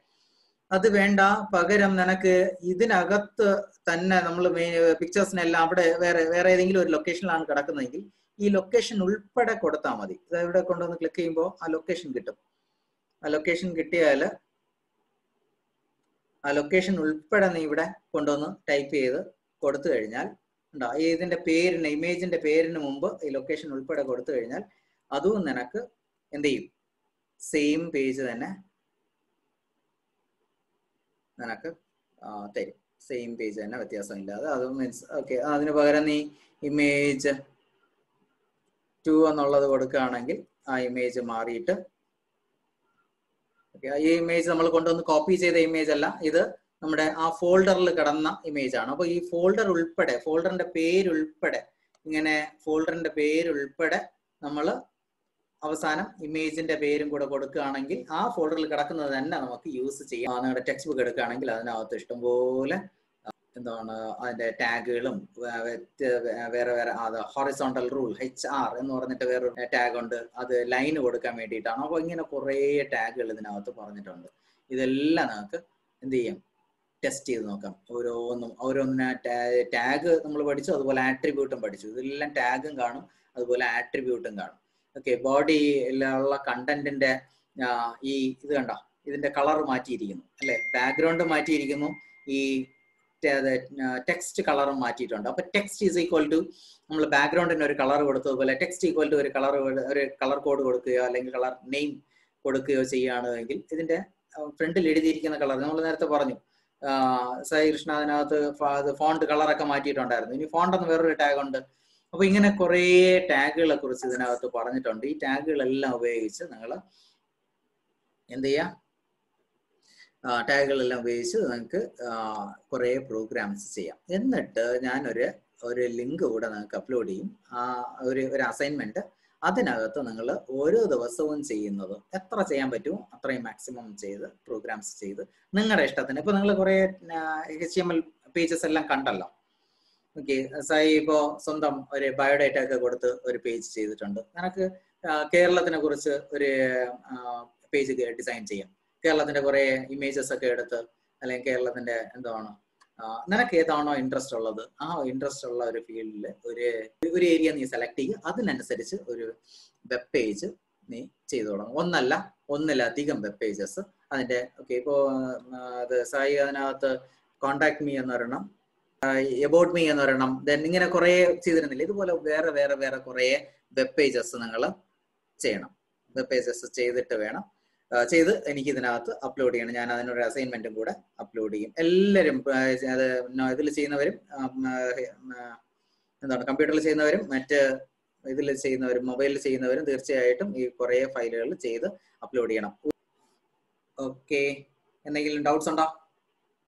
A: അത് വേണ്ട, പകരം നിനക്ക് ഇതിനകത്ത് തന്നെ നമ്മൾ പിക്ചേഴ്സിനെല്ലാം അവിടെ വേറെ ഏതെങ്കിലും ഒരു ലൊക്കേഷനിലാണ് കിടക്കുന്നതെങ്കിൽ ഈ ലൊക്കേഷൻ ഉൾപ്പെടെ കൊടുത്താൽ മതി. ഇവിടെ കൊണ്ടുവന്ന് ക്ലിക്ക് ചെയ്യുമ്പോൾ ആ ലൊക്കേഷൻ കിട്ടും. ആ ലൊക്കേഷൻ കിട്ടിയാൽ ആ ലൊക്കേഷൻ ഉൾപ്പെടെ നീ ഇവിടെ കൊണ്ടുവന്ന് ടൈപ്പ് ചെയ്ത് കൊടുത്തു കഴിഞ്ഞാൽ ഉണ്ടോ, ഇതിന്റെ പേരിന്, ഇമേജിന്റെ പേരിന് മുമ്പ് ഈ ലൊക്കേഷൻ ഉൾപ്പെടെ കൊടുത്തു കഴിഞ്ഞാൽ അതും നിനക്ക് എന്ത് ചെയ്യും? സെയിം പേജ് തന്നെ നിനക്ക് തരും. സെയിം പേജ് തന്നെ, വ്യത്യാസമില്ലാതെ. അത് മീൻസ് ഓക്കെ, അതിന് പകരം നീ ഇമേജ് 2 എന്നുള്ളത് കൊടുക്കുകയാണെങ്കിൽ ആ ഇമേജ് മാറിയിട്ട്, ഓക്കെ, ഈ ഇമേജ് നമ്മൾ കൊണ്ടുവന്ന് കോപ്പി ചെയ്ത ഇമേജ് അല്ല, ഇത് നമ്മുടെ ആ ഫോൾഡറിൽ കിടന്ന ഇമേജ് ആണ്. അപ്പൊ ഈ ഫോൾഡർ ഉൾപ്പെടെ, ഫോൾഡറിന്റെ പേരുൾപ്പെടെ, ഇങ്ങനെ ഫോൾഡറിന്റെ പേരുൾപ്പെടെ നമ്മൾ അവസാനം ഇമേജിന്റെ പേരും കൂടെ കൊടുക്കുകയാണെങ്കിൽ ആ ഫോൾഡറിൽ കിടക്കുന്നത് തന്നെ നമുക്ക് യൂസ് ചെയ്യാം. നിങ്ങളുടെ ടെക്സ്റ്റ് ബുക്ക് എടുക്കുകയാണെങ്കിൽ അതിനകത്ത് ഇഷ്ടംപോലെ എന്താണ് അതിന്റെ ടാഗുകളും വേറെ അത് ഹൊറിസോണ്ടൽ റൂൾ HR എന്ന് പറഞ്ഞിട്ട് വേറൊരു ടാഗ് ഉണ്ട്, അത് ലൈന് കൊടുക്കാൻ വേണ്ടിയിട്ടാണ്. അപ്പൊ ഇങ്ങനെ കുറേ ടാഗുകൾ ഇതിനകത്ത് പറഞ്ഞിട്ടുണ്ട്. ഇതെല്ലാം നമുക്ക് എന്ത് ചെയ്യാം? ടെസ്റ്റ് ചെയ്ത് നോക്കാം. ഓരോന്നിനെ ടാഗ് നമ്മൾ പഠിച്ചു, അതുപോലെ ആട്രിബ്യൂട്ടും പഠിച്ചു. ഇതെല്ലാം ടാഗും കാണും, അതുപോലെ ആട്രിബ്യൂട്ടും കാണും. ഓക്കെ, ബോഡിയിലുള്ള കണ്ടന്റിന്റെ ഇത് കണ്ട, ഇതിന്റെ കളർ മാറ്റിയിരിക്കുന്നു അല്ലെ, ബാക്ക്ഗ്രൗണ്ട് മാറ്റിയിരിക്കുന്നു, ഈ ടെക്സ്റ്റ് കളറും മാറ്റിയിട്ടുണ്ട്. അപ്പൊ ടെക്സ്റ്റ് ഈസ് ഈക്വൽ ടു, നമ്മൾ ബാക്ക്ഗ്രൗണ്ടിന് ഒരു കളർ കൊടുത്തതുപോലെ ടെക്സ്റ്റ് ഈക്വൽ ടു ഒരു കളർ കോഡ് കൊടുക്കുകയോ അല്ലെങ്കിൽ കളർ നെയിം കൊടുക്കുകയോ ചെയ്യുകയാണെങ്കിൽ ഇതിന്റെ ഫ്രണ്ടിൽ എഴുതിയിരിക്കുന്ന കളർ നമ്മൾ നേരത്തെ പറഞ്ഞു, സായി കൃഷ്ണ അതിനകത്ത് ഫോണ്ട് കളറൊക്കെ മാറ്റിയിട്ടുണ്ടായിരുന്നു. ഇനി ഫോണ്ട് എന്ന് വേറൊരു ടാഗ് ഉണ്ട്. അപ്പൊ ഇങ്ങനെ കുറേ ടാഗുകളെ കുറിച്ച് ഇതിനകത്ത് പറഞ്ഞിട്ടുണ്ട്. ഈ ടാഗുകളെല്ലാം ഉപയോഗിച്ച് നിങ്ങൾ എന്ത് ചെയ്യാം? ടാഗുകളെല്ലാം ഉപയോഗിച്ച് നിങ്ങൾക്ക് കുറേ പ്രോഗ്രാംസ് ചെയ്യാം. എന്നിട്ട് ഞാനൊരു ലിങ്ക് കൂടെ നിങ്ങൾക്ക് അപ്ലോഡ് ചെയ്യും, ഒരു അസൈൻമെന്റ്. അതിനകത്ത് നിങ്ങൾ ഓരോ ദിവസവും ചെയ്യുന്നത് എത്ര ചെയ്യാൻ പറ്റുമോ അത്രയും മാക്സിമം ചെയ്ത് പ്രോഗ്രാംസ് ചെയ്ത് നിങ്ങളുടെ ഇഷ്ടത്തിന്. ഇപ്പൊ നിങ്ങൾ കുറെ HTML പേജസ് എല്ലാം കണ്ടല്ലോ. ഓക്കെ, സായി ഇപ്പോ സ്വന്തം ഒരു ബയോഡേറ്റ ഒക്കെ കൊടുത്ത് ഒരു പേജ് ചെയ്തിട്ടുണ്ട്. നിനക്ക് കേരളത്തിനെ കുറിച്ച് ഒരു പേജ് ഡിസൈൻ ചെയ്യാം. കേരളത്തിന്റെ കുറെ ഇമേജസ് ഒക്കെ എടുത്ത്, അല്ലെങ്കിൽ കേരളത്തിന്റെ എന്താണ് നിനക്ക് ഏതാണോ ഇൻട്രസ്റ്റ് ഉള്ളത് ആ ഇൻട്രസ്റ്റ് ഉള്ള ഒരു ഫീൽഡിൽ ഒരു ഏരിയ നീ സെലക്ട് ചെയ്യുക. അതിനനുസരിച്ച് ഒരു വെബ് പേജ് നീ ചെയ്തു തുടങ്ങും. ഒന്നിലധികം വെബ് പേജസ് അതിന്റെ. ഓക്കെ, ഇപ്പോ അത് സായി അതിനകത്ത് കോണ്ടാക്ട് മീ എന്നൊരെണ്ണം, എബൌട്ട് മീ എന്നൊരെണ്ണം, ദെൻ ഇങ്ങനെ കുറെ ചെയ്തിരുന്നില്ല. ഇതുപോലെ വേറെ കുറെ വെബ് പേജസ് നിങ്ങൾ ചെയ്യണം. വെബ് പേജസ് ചെയ്തിട്ട് വേണം ചെയ്ത് എനിക്ക് ഇതിനകത്ത് അപ്ലോഡ് ചെയ്യണം. ഞാൻ അതിനൊരു അസൈൻമെന്റും കൂടെ അപ്ലോഡ് ചെയ്യും. എല്ലാവരും അത് ഇതിൽ ചെയ്യുന്നവരും എന്താണ് കമ്പ്യൂട്ടറിൽ ചെയ്യുന്നവരും മറ്റ് ഇതിൽ ചെയ്യുന്നവരും മൊബൈലിൽ ചെയ്യുന്നവരും തീർച്ചയായിട്ടും ഈ കുറേ ഫയലുകൾ ചെയ്ത് അപ്ലോഡ് ചെയ്യണം. ഓക്കെ, എന്തെങ്കിലും ഡൗട്ട്സ് ഉണ്ടോ?